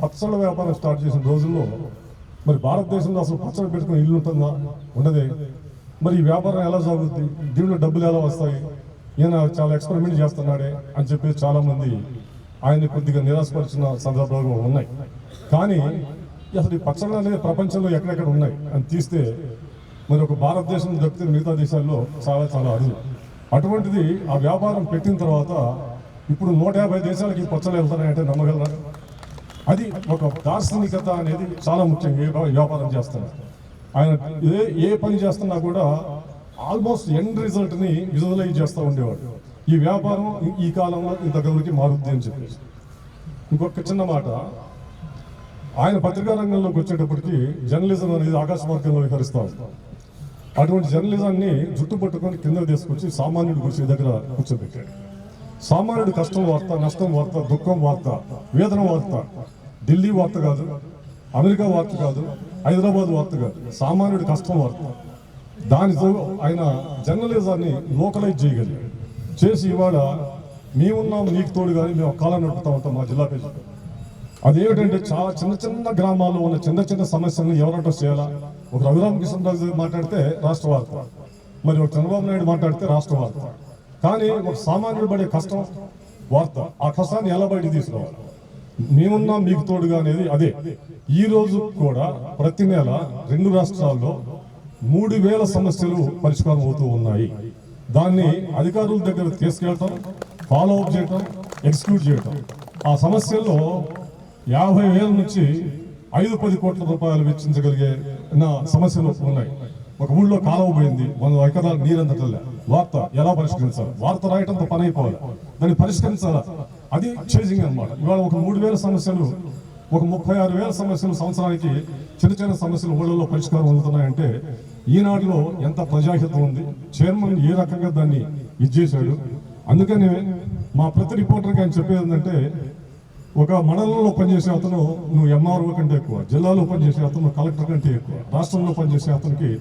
పచ్చళ్ళ వ్యాపారం స్టార్ట్ చేసిన రోజుల్లో మరి భారతదేశంలో అసలు పచ్చడి పెట్టుకుని ఇల్లు ఉంటుందా, ఉండదే. మరి ఈ వ్యాపారం ఎలా సాగుతుంది, దీనిలో డబ్బులు ఎలా వస్తాయి, ఈయన చాలా ఎక్స్పెరిమెంట్ చేస్తున్నాడే అని చెప్పి చాలామంది ఆయన కొద్దిగా నిరాశపరిచిన సందర్భాలు ఉన్నాయి. కానీ అసలు ఈ పచ్చళ్ళు అనేది ప్రపంచంలో ఎక్కడెక్కడ ఉన్నాయి అని తీస్తే మరి ఒక భారతదేశం తప్పితే మిగతా దేశాల్లో చాలా అరుదు. అటువంటిది ఆ వ్యాపారం పెట్టిన తర్వాత ఇప్పుడు 150 దేశాలకి పచ్చళ్ళు వెళ్తున్నాయంటే నమ్మగలరా? అది ఒక దార్శనికత అనేది చాలా ముఖ్యం. వ్యాపారం చేస్తున్నారు ఆయన, ఏ పని చేస్తున్నా కూడా ఆల్మోస్ట్ ఎండ్ రిజల్ట్ని విజువలైజ్ చేస్తూ ఉండేవాడు. ఈ వ్యాపారం ఈ కాలంలో ఇంతవరకు మారుద్ది అని చెప్పేసి. ఇంకొక చిన్న మాట, ఆయన పత్రికా రంగంలోకి వచ్చేటప్పటికి జర్నలిజం అనేది ఆకాశ మార్గంలో విహరిస్తూ ఉంటాం. అటువంటి జర్నలిజాన్ని జుట్టు పట్టుకొని కింద తీసుకొచ్చి సామాన్యుడి గురించి దగ్గర కూర్చోబెట్టాడు. సామాన్యుడి కష్టం వార్త, నష్టం వార్త, దుఃఖం వార్త, వేదన వార్త ఢిల్లీ వార్త కాదు, అమెరికా వార్త కాదు, హైదరాబాద్ వార్త కాదు, సామాన్యుడి కష్టం వార్త. దానితో ఆయన జర్నలిజాన్ని లోకలైజ్ చేయగలిగాడు. చేసి ఇవాళ మేమున్నాం నీకు తోడు కానీ మేము కాలం నడుపుతూ ఉంటాం మా జిల్లా పేరు. అదేమిటంటే చాలా చిన్న గ్రామాల్లో ఉన్న చిన్న సమస్యలను ఎవరు అడ్రస్ చేయాలా. ఒక రఘురామకృష్ణరాజు మాట్లాడితే రాష్ట్ర వార్త, మరి ఒక చంద్రబాబు నాయుడు మాట్లాడితే రాష్ట్ర వార్త. కానీ ఒక సామాన్యుడు పడే కష్టం వార్త, ఆ కష్టాన్ని ఎలా బయట తీసుకోవాలి, మేమున్నాం మీకు తోడుగా అనేది అదే. ఈ రోజు కూడా ప్రతి నెల 2 రాష్ట్రాల్లో 3000 సమస్యలు పరిష్కారం అవుతూ ఉన్నాయి. దాన్ని అధికారుల దగ్గర తీసుకెళ్ళటం, ఫాలో అప్ చేయటం, ఎగ్జిక్యూట్ చేయటం. ఆ సమస్యల్లో 50,000 నుంచి 5-10 కోట్ల రూపాయలు వెచ్చించగలిగే సమస్యలు ఉన్నాయి. ఒక ఊళ్ళో కాలువ పోయింది, 100 ఎకరాల నీరంతటలే, వార్త ఎలా పరిష్కరించాలి, వార్త రాయటంతో పని అయిపోవాలి, దాన్ని పరిష్కరించాలా. అది చేంజింగ్ అనమాట. ఇవాళ ఒక 3,000 సమస్యలు, ఒక 36,000 సమస్యలు సంవత్సరానికి చిన్న సమస్యలు ఊళ్ళలో పరిష్కారం అందుతున్నాయంటే ఈనాడులో ఎంత ప్రజాహితం ఉంది, చైర్మన్ ఏ రకంగా దాన్ని ఇచ్చేశాడు. అందుకని మా ప్రతి రిపోర్టర్కి ఆయన చెప్పేది ఏంటంటే, ఒక మండలంలో పనిచేసే అతను నువ్వు ఎంఆర్ఓ కంటే ఎక్కువ, జిల్లాలో పనిచేసే అతను కలెక్టర్ కంటే ఎక్కువ, రాష్ట్రంలో పనిచేసే అతనికి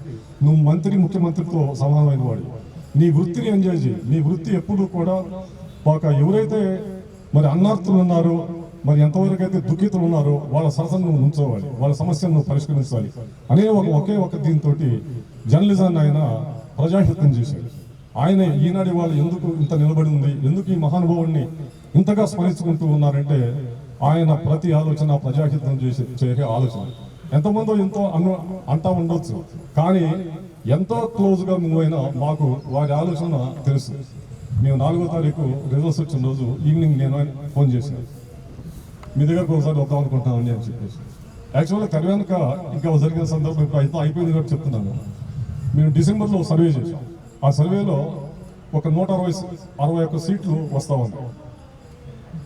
నువ్వు ముఖ్యమంత్రితో సమానమైన వాడు. నీ వృత్తిని ఎంజాయ్ చేయి. నీ వృత్తి ఎప్పుడు కూడా ఎవరైతే మరి అన్నార్థులు ఉన్నారో, మరి ఎంతవరకు అయితే దుఃఖితులు ఉన్నారో వాళ్ళ సరసను నువ్వు ఉంచోవాలి, వాళ్ళ సమస్యను నువ్వు పరిష్కరించాలి అనే ఒకే దీంతో జర్నలిజాన్ని ఆయన ప్రజాహితం చేశాడు. ఆయన ఈనాడు వాళ్ళు ఎందుకు ఇంత నిలబడి ఉంది, ఎందుకు ఈ మహానుభావుడిని ఇంతగా స్మరించుకుంటూ ఉన్నారంటే ఆయన ప్రతి ఆలోచన ప్రజాహితం చేసే ఆలోచన. ఎంతమందో అంటా ఉండొచ్చు, కానీ ఎంతో క్లోజ్గా మూవ్ అయినా మాకు వారి ఆలోచన తెలుసు. మేము 4వ తారీఖు రిజల్ట్స్ వచ్చిన రోజు ఈవినింగ్ నేను ఫోన్ చేశాను, మీ దగ్గరకు ఒకసారి వద్దాం అనుకుంటున్నామని అని చెప్పేసి. యాక్చువల్గా తెలంగాణ ఇంకా జరిగిన సందర్భం ఇప్పుడు అయితే అయిపోయింది కాబట్టి చెప్తున్నాను. మేము డిసెంబర్లో సర్వే చేసాం. ఆ సర్వేలో ఒక 161 సీట్లు వస్తూ ఉన్నాయి.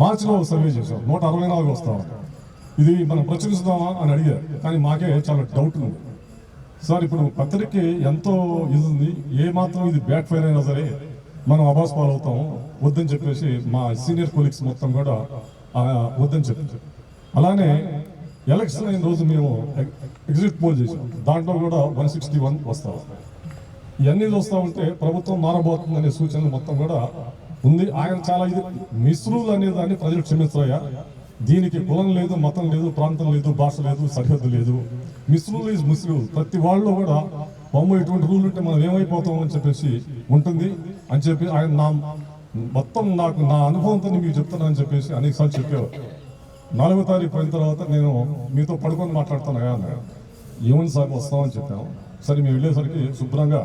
మార్చిలో సర్వే చేసాం, 164 వస్తూ ఉన్నాయి. ఇది మనం ప్రచురిస్తామా అని అడిగారు, కానీ మాకే చాలా డౌట్ ఉంది. సార్ ఇప్పుడు పత్రికకి ఎంతో ఇది ఉంది, ఏ మాత్రం ఇది బ్యాక్ ఫైర్ అయినా సరే మనం అబాస్ పాలవుతాం, వద్దని చెప్పేసి మా సీనియర్ కొలీగ్స్ మొత్తం కూడా వద్దని చెప్పారు. అలానే ఎలక్షన్ అయిన రోజు మేము ఎగ్జిట్ పోల్ చేసాం, దాంట్లో కూడా 161 వస్తాం. ఇవన్నీ చూస్తూ ఉంటే ప్రభుత్వం మారబోతుందనే సూచనలు మొత్తం కూడా ఉంది. ఆయన చాలా ఇది మిస్రూల్ అనే దాన్ని ప్రజలు క్షమించరయ్యా, దీనికి కులం లేదు, మతం లేదు, ప్రాంతం లేదు, భాష లేదు, సరిహద్దు లేదు. మిస్రూల్ ఈజ్ మిస్రూల్. ప్రతి వాళ్ళు కూడా బాబు ఇటువంటి రూల్ ఉంటే మనం ఏమైపోతాం అని చెప్పేసి ఉంటుంది అని చెప్పి ఆయన మొత్తం నాకు నా అనుభవంతో మీకు చెప్తున్నా అని చెప్పేసి అనేకసార్లు చెప్పేవారు. 4వ తారీఖు పోయిన తర్వాత నేను మీతో పడుకొని మాట్లాడుతాను అన్నాడు. ఏమని సార్ వస్తామని చెప్పాను. సరే మేము వెళ్ళేసరికి శుభ్రంగా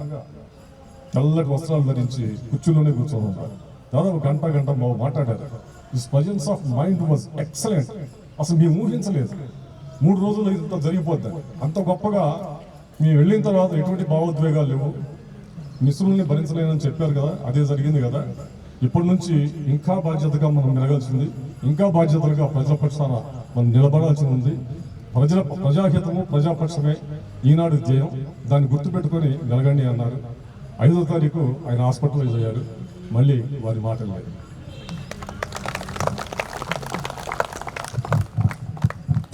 తెల్లటి వస్త్రాలు ధరించి కుర్చీలోనే కూర్చొని ఉన్నారు. దాదాపు గంట బాబు మాట్లాడారు. This presence of mind was excellent. అసలు మేము ఊహించలేదు 3 రోజులు ఇంత జరిగిపోద్దని. అంత గొప్పగా మేము వెళ్ళిన తర్వాత ఎటువంటి భావోద్వేగాలు లేవు. మిశ్రుల్ని భరించలేనని చెప్పారు కదా, అదే జరిగింది కదా. ఇప్పటి నుంచి ఇంకా బాధ్యతగా మనం మెలగాల్సింది, ఇంకా బాధ్యతలుగా ప్రజల పక్షాన మనం నిలబడాల్సి ఉంది. ప్రజాహితము ప్రజాపక్షమే ఈనాడు ధ్యేయం. దాన్ని గుర్తుపెట్టుకొని మెలగండి అన్నారు. 5వ తారీఖు ఆయన హాస్పిటలైజ్ అయ్యారు. మళ్ళీ వారి మాటలు లేదు.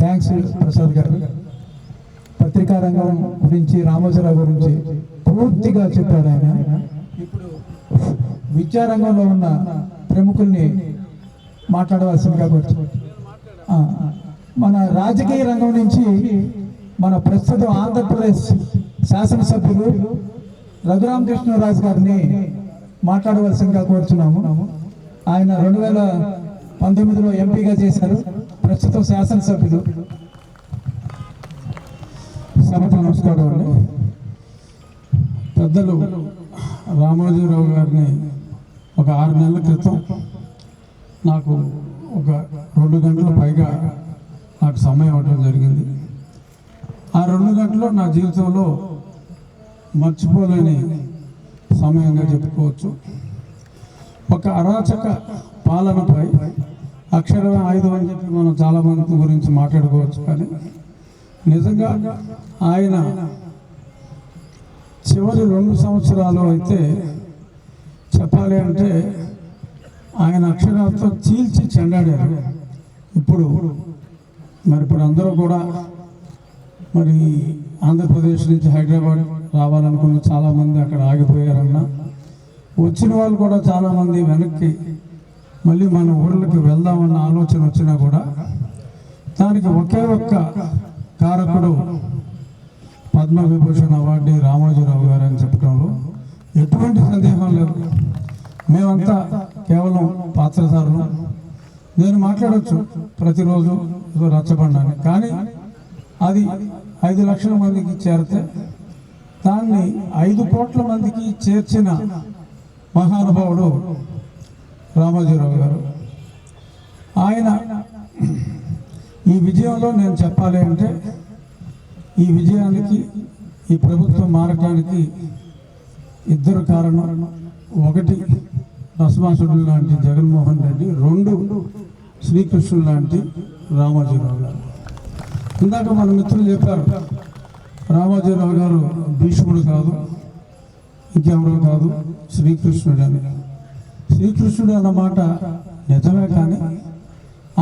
థ్యాంక్స్ ప్రసాద్ గారు. పత్రికా రంగం గురించి, రామోజీరావు గురించి పూర్తిగా చెప్పారు ఆయన. ఇప్పుడు విద్యారంగంలో ఉన్న ప్రముఖుల్ని మాట్లాడవలసిందిగా కూర్చో. మన రాజకీయ రంగం నుంచి మన ప్రస్తుతం ఆంధ్రప్రదేశ్ శాసనసభ్యులు రఘురామకృష్ణరాజు గారిని మాట్లాడవలసిందిగా కోరుచున్నాము. ఆయన 2019లో ఎంపీగా చేశారు. ప్రస్తుతం శాసనసభ్యులు. సభకు నమస్కారం అండి. పెద్దలు రామోజీరావు గారిని ఒక 6 నెలల క్రితం నాకు ఒక 2 గంటల పైగా నాకు సమయం ఇవ్వడం జరిగింది. ఆ 2 గంటలు నా జీవితంలో మర్చిపోలేని సమయంగా చెప్పుకోవచ్చు. ఒక అరాచక పాలనపై అక్షరమే ఆయుధం అని చెప్పి మనం చాలామంది గురించి మాట్లాడుకోవచ్చు. కానీ నిజంగా ఆయన చివరి 2 సంవత్సరాలు అయితే చెప్పాలి అంటే ఆయన అక్షరాలతో చీల్చి చెండాడారు. ఇప్పుడు అందరూ కూడా మరి ఆంధ్రప్రదేశ్ నుంచి హైదరాబాద్ రావాలనుకున్న చాలామంది అక్కడ ఆగిపోయారన్నా, వచ్చిన వాళ్ళు కూడా చాలామంది వెనక్కి మళ్ళీ మన ఊళ్ళకి వెళ్దామన్న ఆలోచన వచ్చినా కూడా దానికి ఒకే ఒక్క కారకుడు పద్మవిభూషణ్ అవార్డు రామోజీరావు గారు అని చెప్పడంలో ఎటువంటి సందేహం లేదు. మేమంతా కేవలం పాత్రధారులు. నేను మాట్లాడవచ్చు ప్రతిరోజు ఏదో రచ్చబండాన్ని, కానీ అది 5 లక్షల మందికి చేరితే దాన్ని 5 కోట్ల మందికి చేర్చిన మహానుభావుడు రామోజీరావు గారు. ఆయన ఈ విజయంలో నేను చెప్పాలి అంటే, ఈ విజయానికి, ఈ ప్రభుత్వం మారటానికి 2 కారణం. 1 రసమాసుడు లాంటి జగన్మోహన్ రెడ్డి, 2 శ్రీకృష్ణుడు లాంటి రామోజీరావు గారు. ఇందాక మన మిత్రులు చెప్పారు, రామోజీరావు గారు భీష్ముడు కాదు, ఇంకెవరో కాదు, శ్రీకృష్ణుడు అని. శ్రీకృష్ణుడు అన్నమాట నిజమే, కానీ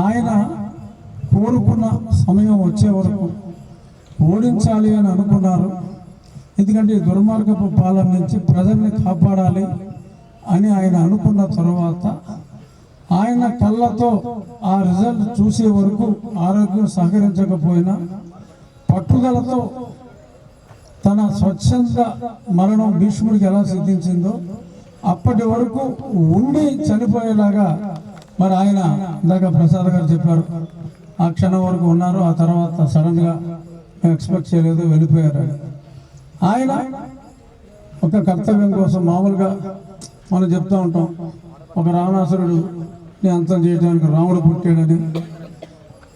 ఆయన కోరుకున్న సమయం వచ్చే వరకు ఓడించాలి అని అనుకున్నారు. ఎందుకంటే దుర్మార్గపు పాలన నుంచి ప్రజల్ని కాపాడాలి అని ఆయన అనుకున్న తర్వాత ఆయన కళ్ళతో ఆ రిజల్ట్ చూసే వరకు ఆరోగ్యం సహకరించకపోయినా పట్టుదలతో తన స్వచ్ఛంద మరణం భీష్ముడికి ఎలా సిద్ధించిందో అప్పటి వరకు ఉండి చనిపోయేలాగా మరి ఆయన ఇందాక ప్రసాద్ గారు చెప్పారు, ఆ క్షణం వరకు ఉన్నారు, ఆ తర్వాత సడన్గా ఎక్స్పెక్ట్ చేయలేదు, వెళ్ళిపోయారు. ఆయన ఒక కర్తవ్యం కోసం, మామూలుగా మనం చెప్తూ ఉంటాం, ఒక రావణాసురుడిని అంతం చేయడానికి రాముడు పుట్టాడని,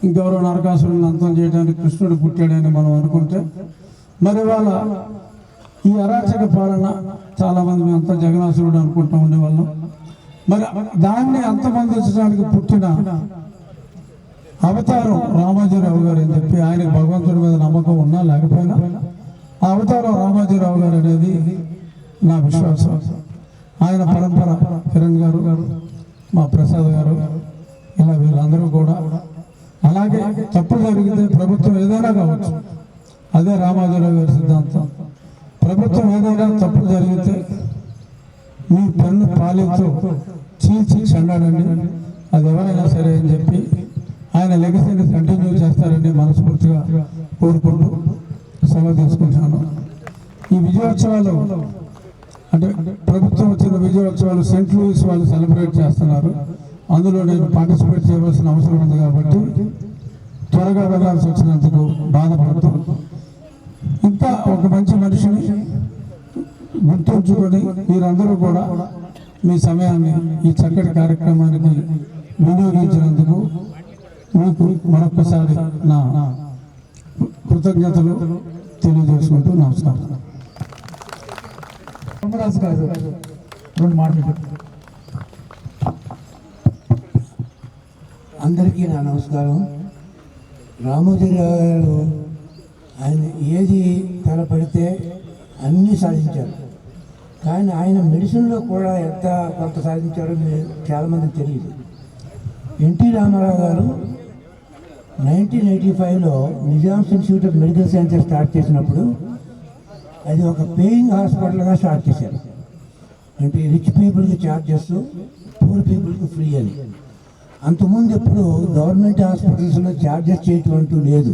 ఇంకెవరో నరకాసురుడిని అంతం చేయడానికి కృష్ణుడు పుట్టాడని మనం అనుకుంటే, మరి వాళ్ళ ఈ అరాచక పాలన చాలామంది మేము అంతా జగనాసురుడు అనుకుంటూ ఉండేవాళ్ళం. మరి దాన్ని అంతమందించడానికి పుట్టిన అవతారం రామోజీరావు గారు అని చెప్పి, ఆయనకు భగవంతుడి మీద నమ్మకం ఉన్నా లేకపోయినా ఆ అవతారం రామోజీరావు గారు అనేది నా విశ్వాసం. ఆయన పరంపర కిరణ్ గారు, మా ప్రసాద్ గారు, ఇలా వీళ్ళందరూ కూడా. అలాగే తప్పు జరిగితే ప్రభుత్వం ఏదైనా కావచ్చు, అదే రామోజీరావు గారి సిద్ధాంతం. ప్రభుత్వం ఏదైనా తప్పు జరిగితే మీ పెన్ను పాలితో చీల్చి చెండాడండి, అది ఎవరైనా సరే అని చెప్పి ఆయన లెగసీని కంటిన్యూ చేస్తారని మనస్ఫూర్తిగా కోరుకుంటూ సెలవు తీసుకుంటున్నాను. ఈ విజయోత్సవాలు అంటే ప్రభుత్వం వచ్చిన విజయోత్సవాలు సెయింట్ లూయిస్ వాళ్ళు సెలబ్రేట్ చేస్తున్నారు. అందులో నేను పార్టిసిపేట్ చేయవలసిన అవసరం ఉంది కాబట్టి త్వరగా వెళ్ళాల్సి వచ్చినందుకు బాధపడుతూ, ఇంకా ఒక మంచి మనిషిని గుర్తుంచుకొని మీరందరూ కూడా మీ సమయాన్ని ఈ చక్కటి కార్యక్రమానికి వినియోగించినందుకు మీకు మరొకసారి నా కృతజ్ఞతలు తెలియజేసుకుంటూ నమస్కారం. రామరాజు గారు రెండు మాటలు. అందరికీ నా నమస్కారం. రామోజీరావు గారు ఆయన ఏది తలపడితే అన్నీ సాధించారు. కానీ ఆయన మెడిసిన్లో కూడా ఎంత కొంత సాధించారో చాలామందికి తెలియదు. ఎన్టీ రామారావు గారు 1985లో Nizam's Institute of Medical Sciences start చేసినప్పుడు అది ఒక పేయింగ్ హాస్పిటల్గా స్టార్ట్ చేశారు. అంటే రిచ్ పీపుల్కి ఛార్జ్ చేస్తూ పూర్ పీపుల్కి ఫ్రీ అని. అంతకుముందు ఎప్పుడు గవర్నమెంట్ హాస్పిటల్స్లో ఛార్జెస్ చేయటం అంటూ లేదు.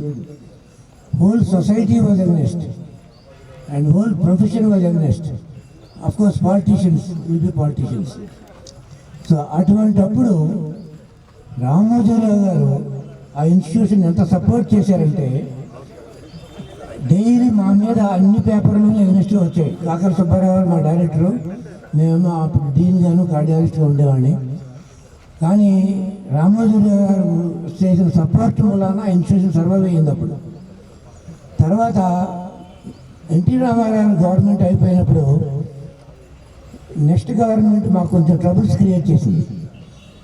Whole society was against and whole profession was against. Of course politicians will be politicians. So అటువంటప్పుడు రామోజీరావు గారు ఆ ఇన్స్టిట్యూషన్ ఎంత సపోర్ట్ చేశారంటే డైలీ మా మీద అన్ని పేపర్లు ఎగ్నెస్ట్గా వచ్చాయి. కాకర సుబ్బారావు మా డైరెక్టరు, మేము అప్పుడు డీన్ గాను కార్డియాలజిస్ట్గా ఉండేవాడిని. కానీ రామోజీరావు గారు చేసిన సపోర్ట్ మూలాన ఇన్స్టిట్యూషన్ సర్వైవ్ అయ్యింది. అప్పుడు తర్వాత ఎన్టీ రామారావు గవర్నమెంట్ అయిపోయినప్పుడు నెక్స్ట్ గవర్నమెంట్ మాకు కొంచెం ట్రబుల్స్ క్రియేట్ చేసింది.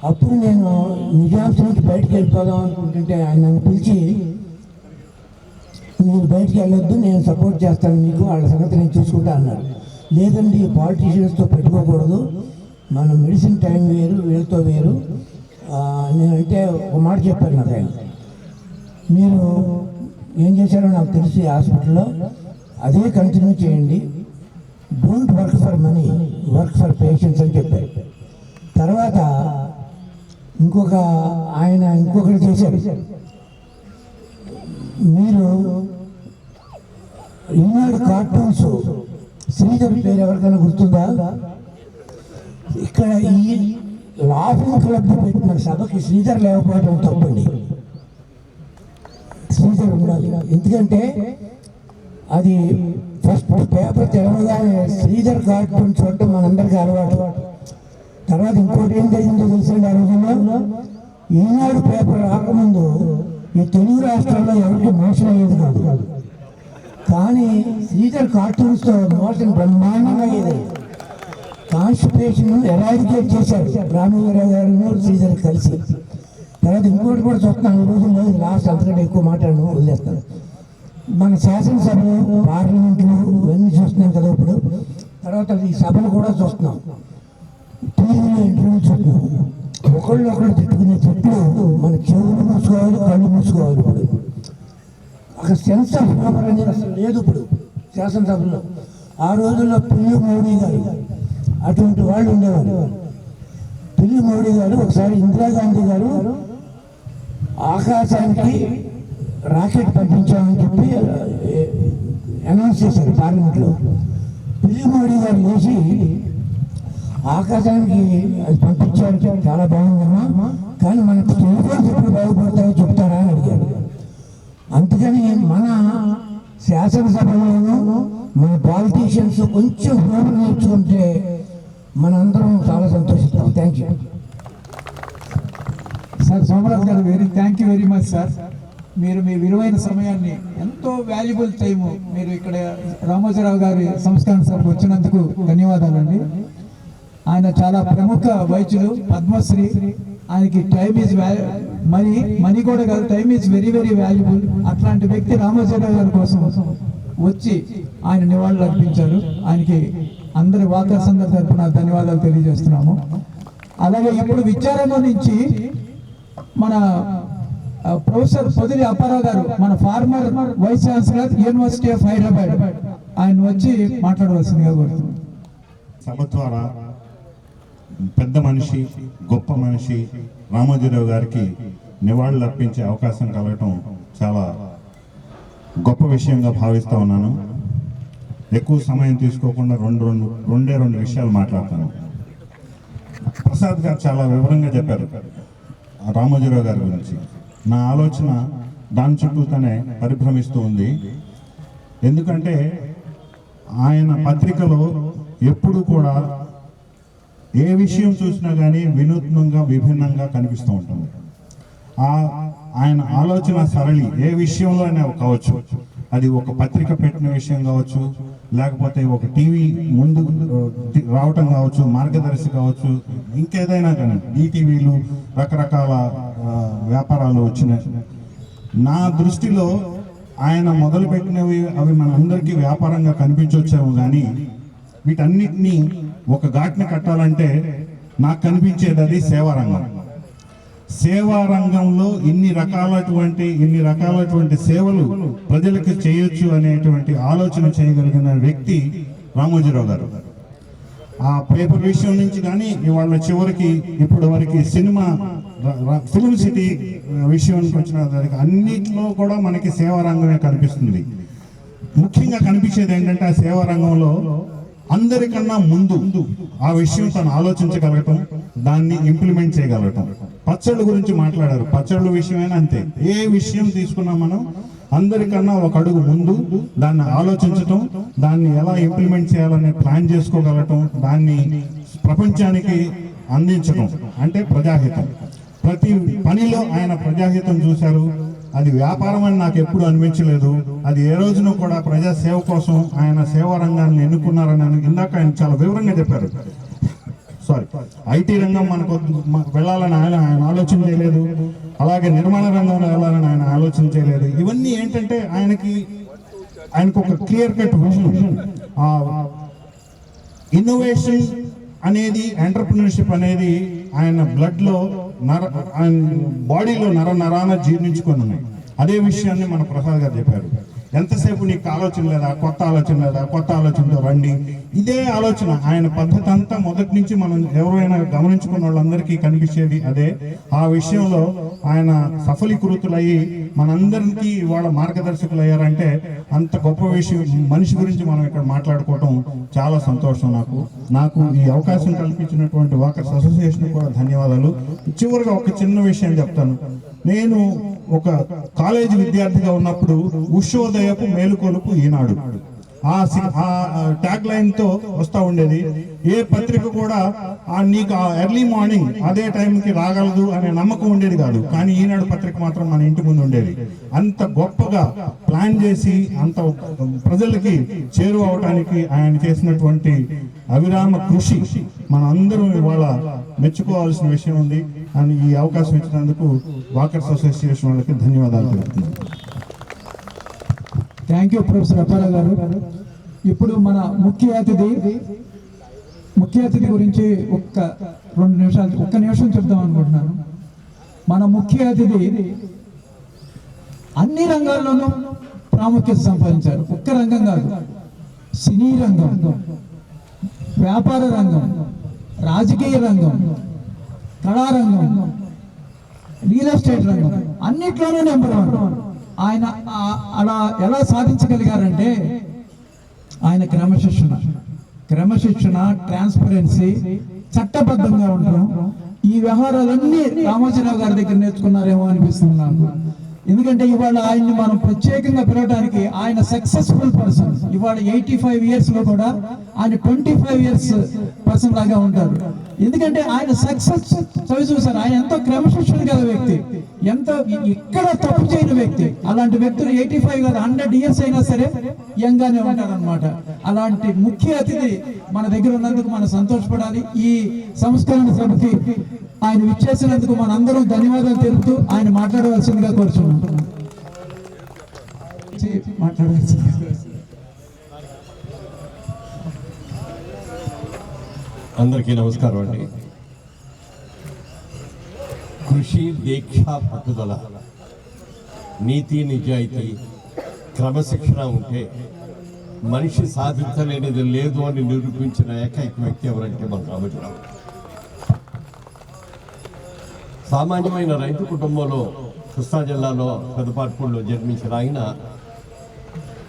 అప్పుడు నేను నిజామ్స్ నుంచి బయటకు వెళ్ళిపోదాం అనుకుంటుంటే ఆయన నన్ను పిలిచి, మీరు బయటికి వెళ్ళొద్దు, నేను సపోర్ట్ చేస్తాను మీకు, వాళ్ళ సంగతి నేను చూసుకుంటా అన్నారు. లేదండి పాలిటీషియన్స్తో పెట్టుకోకూడదు, మన మెడిసిన్ టైం వేరు వీళ్ళతో వేరు. నేనంటే ఒక మాట చెప్పాను నాకు ఆయన, మీరు ఏం చేశారో నాకు తెలిసి హాస్పిటల్లో అదే కంటిన్యూ చేయండి, don't work for money, work for patients అని చెప్పారు. తర్వాత ఆయన ఇంకొకటి చేశారు. మీరు ఈనాడు కార్టూన్స్ శ్రీధర్ పేరు ఎవరికైనా గుర్తుందా? ఇక్కడ ఈ లాఫింగ్ క్లబ్ పెట్టిన సభకి శ్రీధర్ లేకపోవడం తప్పండి. శ్రీధర్ ఉండాలి. ఎందుకంటే అది ఫస్ట్ పేపర్ తెలవగానే శ్రీధర్ కార్టూన్ చూడటం మనందరికీ అలవాటు. తర్వాత ఇంకోటి ఏం జరిగిందో తెలిసిన ఆ రోజుల్లో ఈనాడు పేపర్ రాకముందు ఈ తెలుగు రాష్ట్రాల్లో ఎవరికి మోషన్ అయ్యేది కాదు. కానీ శ్రీధర్ కార్టూన్స్తో మోషన్ బ్రహ్మాండంగా అయ్యేది. కాన్స్టిపేషన్ ఎరాడికేట్ చేశారు రామోజీరావు గారు శ్రీధర్ కలిసి. తర్వాత ఇంకోటి కూడా చూస్తున్నాను ఈ రోజుల్లో, లాస్ట్ అంతకంటే ఎక్కువ మాట్లాడను, వదిలేస్తాను. మన శాసనసభలు, పార్లమెంట్లు ఇవన్నీ చూస్తున్నాం కదా ఇప్పుడు. తర్వాత ఈ సభలు కూడా చూస్తున్నాం, టీవీలో ఇంటర్వ్యూ చూస్తున్నాం. ఒకళ్ళు తిట్టుకునే చెట్లు మన చెవులు మూసుకోవాలి, కళ్ళు మూసుకోవాలి. ఇప్పుడు ఒక సెన్స్ ఆఫ్ హ్యూమర్ అనేది అసలు లేదు ఇప్పుడు శాసనసభలో. ఆ రోజుల్లో పిల్లి మోడీ గారు అటువంటి వాళ్ళు ఉండేవారు. పిల్లి మోడీ గారు ఒకసారి ఇందిరాగాంధీ గారు ఆకాశానికి రాకెట్ పంపించామని చెప్పి అనౌన్స్ చేశారు పార్లమెంట్లో. పిల్లి మోడీ గారు లేచి ఆకాశానికి అది పంపించారు, చాలా బాగుందమ్మా, కానీ మనకు టెలిఫోన్స్ ఎప్పుడు బాగుపడతాయో చెప్తారా అని అడిగారు. అందుకని మన శాసనసభలోనూ మన పాలిటీషియన్స్ కొంచెం హ్యూమర్ నేర్చుకుంటే మనందరం చాలా సంతోషిస్తాం. Thank you sir. సోమరాజు గారు thank you very much sir. మీరు మీ విలువైన సమయాన్ని, ఎంతో వాల్యుబుల్ టైము మీరు ఇక్కడ రామోజీరావు గారి సంస్కరణ సభకు వచ్చినందుకు ధన్యవాదాలండి. ఆయన చాలా ప్రముఖ వైద్యులు, పద్మశ్రీ. ఆయనకి టైం ఈజ్ మనీ కూడా కాదు, time is very very valuable. అట్లాంటి వ్యక్తి రామోజీరావు గారి కోసం వచ్చి ఆయన నివాళులు అర్పించారు. ఆయనకి అందరి వాకర్స్ అందరి తరఫున ధన్యవాదాలు తెలియజేస్తున్నాము. అలాగే ఇప్పుడు విద్యారంగం నుంచి మన ప్రొఫెసర్ పొదిలి అప్పారావు గారు, మన former vice chancellor university of Hyderabad, ఆయన వచ్చి మాట్లాడవలసిందిగా కోరుతున్నాం. సభ ద్వారా పెద్ద మనిషి, గొప్ప మనిషి రామోజీరావు గారికి నివాళులు అర్పించే అవకాశం కలగటం చాలా గొప్ప విషయంగా భావిస్తూ ఉన్నాను. ఎక్కువ సమయం తీసుకోకుండా రెండు విషయాలు మాట్లాడతాను. ప్రసాద్ గారు చాలా వివరంగా చెప్పారు రామోజీరావు గారి గురించి. నా ఆలోచన దాని చుట్టూతోనే పరిభ్రమిస్తూ ఉంది. ఎందుకంటే ఆయన పత్రికలో ఎప్పుడు కూడా ఏ విషయం చూసినా కానీ వినూత్నంగా విభిన్నంగా కనిపిస్తూ ఉంటుంది. ఆయన ఆలోచన సరళి ఏ విషయంలో అయినా కావచ్చు, అది ఒక పత్రిక పెట్టిన విషయం కావచ్చు, లేకపోతే ఒక టీవీ ముందు రావటం కావచ్చు, మార్గదర్శి కావచ్చు, ఇంకేదైనా కానీ ఈటీవీలు రకరకాల వ్యాపారాలు వచ్చినాయి. నా దృష్టిలో ఆయన మొదలుపెట్టినవి అవి మనందరికీ వ్యాపారంగా కనిపించొచ్చాము, కానీ వీటన్నిటినీ ఒక ఘాట్ని కట్టాలంటే నాకు కనిపించేది అది సేవారంగం. సేవారంగంలో ఇన్ని రకాలటువంటి సేవలు ప్రజలకు చేయొచ్చు అనేటువంటి ఆలోచన చేయగలిగిన వ్యక్తి రామోజీరావు గారు. ఆ పేపర్ విషయం నుంచి కానీ ఇవాళ చివరికి ఇప్పటి వరకు ఫిల్మ్ సిటీ విషయానికి వచ్చిన అన్నిట్లో కూడా మనకి సేవారంగమే కనిపిస్తుంది. ముఖ్యంగా కనిపించేది ఏంటంటే ఆ సేవారంగంలో అందరికన్నా ముందు ఆ విషయం తను ఆలోచించగలగటం, దాన్ని ఇంప్లిమెంట్ చేయగలగటం. పచ్చళ్ళు గురించి మాట్లాడారు, పచ్చళ్ళు విషయమైనా అంతే. ఏ విషయం తీసుకున్నా మనం అందరికన్నా ఒక అడుగు ముందు దాన్ని ఆలోచించటం, దాన్ని ఎలా ఇంప్లిమెంట్ చేయాలని ప్లాన్ చేసుకోగలగటం, దాన్ని ప్రపంచానికి అందించటం అంటే ప్రజాహితం. ప్రతి పనిలో ఆయన ప్రజాహితం చూశారు. అది వ్యాపారం అని నాకు ఎప్పుడు అనిపించలేదు. అది ఏ రోజున కూడా ప్రజాసేవ కోసం ఆయన సేవా రంగాన్ని ఎన్నుకున్నారని ఇందాక ఆయన చాలా వివరంగా చెప్పారు. ఐటీ రంగం మనకు వెళ్ళాలని ఆయన ఆలోచన చేయలేదు, అలాగే నిర్మాణ రంగంలో వెళ్ళాలని ఆయన ఆలోచన చేయలేదు. ఇవన్నీ ఏంటంటే ఆయనకు ఒక క్లియర్ కట్ విజన్. ఇన్నోవేషన్ అనేది, ఎంటర్ప్రినర్షిప్ అనేది ఆయన బ్లడ్లో ఆయన బాడీలో నరాన జీర్ణించుకొని ఉన్నాయి. అదే విషయాన్ని మన ప్రసాద్ గారు చెప్పారు. ఎంతసేపు నీకు ఆలోచన లేదా, కొత్త ఆలోచనతో రండి, ఇదే ఆలోచన. ఆయన పద్ధతి అంతా మొదటి నుంచి మనం ఎవరైనా గమనించుకున్న వాళ్ళందరికీ కనిపించేది అదే. ఆ విషయంలో ఆయన సఫలీకృతులయ్యి మనందరికీ ఇవాళ మార్గదర్శకులు అయ్యారంటే అంత గొప్ప విషయం. మనిషి గురించి మనం ఇక్కడ మాట్లాడుకోవటం చాలా సంతోషం. నాకు ఈ అవకాశం కల్పించినటువంటి వాకర్స్ అసోసియేషన్ కూడా ధన్యవాదాలు. చివరిగా ఒక చిన్న విషయం చెప్తాను. నేను ఒక కాలేజీ విద్యార్థిగా ఉన్నప్పుడు ఉషోదయపు మేలుకొలుపు ఈనాడు ఆ ట్యాగ్ లైన్ తో వస్తూ ఉండేది. ఏ పత్రిక కూడా నీకు ఎర్లీ మార్నింగ్ అదే టైంకి రాగలదు అనే నమ్మకం ఉండేది కాదు. కానీ ఈనాడు పత్రిక మాత్రం మన ఇంటి ముందు ఉండేది. అంత గొప్పగా ప్లాన్ చేసి అంత ప్రజలకి చేరువ అవడానికి ఆయన చేసినటువంటి అవిరామ కృషి మన అందరం ఇవాళ మెచ్చుకోవాల్సిన విషయం ఉంది. అని ఈ అవకాశం ఇచ్చినందుకు వాకర్స్ అసోసియేషన్ వాళ్ళకి ధన్యవాదాలు తెలుపుతున్నాను. థ్యాంక్ యూ ప్రొఫెసర్ అప్పారావు గారు. ఇప్పుడు మన ముఖ్య అతిథి గురించి ఒక్క నిమిషం చెప్దాం అనుకుంటున్నాను. మన ముఖ్య అతిథి అన్ని రంగాల్లోనూ ప్రాముఖ్యత సంపాదించారు. ఒక్క రంగం కాదు, సినీ రంగం, వ్యాపార రంగం, రాజకీయ రంగం, కళారంగం, రియల్ ఎస్టేట్ రంగం, అన్నిట్లోనూ నెంబర్ 1. ఆయన అలా ఎలా సాధించగలిగారంటే ఆయన క్రమశిక్షణ, ట్రాన్స్పరెన్సీ, చట్టబద్ధంగా ఉండడం, ఈ వ్యవహారాలన్నీ రామోజీరావు గారి దగ్గర నేర్చుకున్నారేమో అనిపిస్తుంది నాకు. ఎందుకంటే ఇవాళ ఆయన్ని మనం ప్రత్యేకంగా పిలవడానికి ఆయన సక్సెస్ఫుల్ పర్సన్. ఇవాళ 85 years లో కూడా ఆయన 25 years పర్సన్ లాగా ఉంటారు. ఎందుకంటే ఆయన సక్సెస్ చూసారు. ఆయన ఎంతో క్రమశిక్షణ గల వ్యక్తి, ఎంతో ఇక్కడ తప్పు చేయని వ్యక్తి. అలాంటి వ్యక్తులు 85 కాదు 100 years అయినా సరే యంగ్ గానే ఉంటారనమాట. అలాంటి ముఖ్య అతిథి మన దగ్గర ఉన్నందుకు మనం సంతోషపడాలి. ఈ సంస్కరణ సభకి ఆయన విచ్చేసినందుకు మనందరం ధన్యవాదాలు తెలుపుతూ ఆయన మాట్లాడవలసిందిగా కోరుచున్నాం. అందరికీ నమస్కారం అండి. కృషి, దీక్ష, పట్టుదల, నీతి, నిజాయితీ, క్రమశిక్షణ ఉంటే మనిషి సాధించలేనిది లేదు అని నిరూపించిన ఏకైక వ్యక్తి ఎవరంటే మన రామోజీరావు. సామాన్యమైన రైతు కుటుంబంలో కృష్ణా జిల్లాలో పెద్దపాటుపూడిలో జన్మించిన ఆయన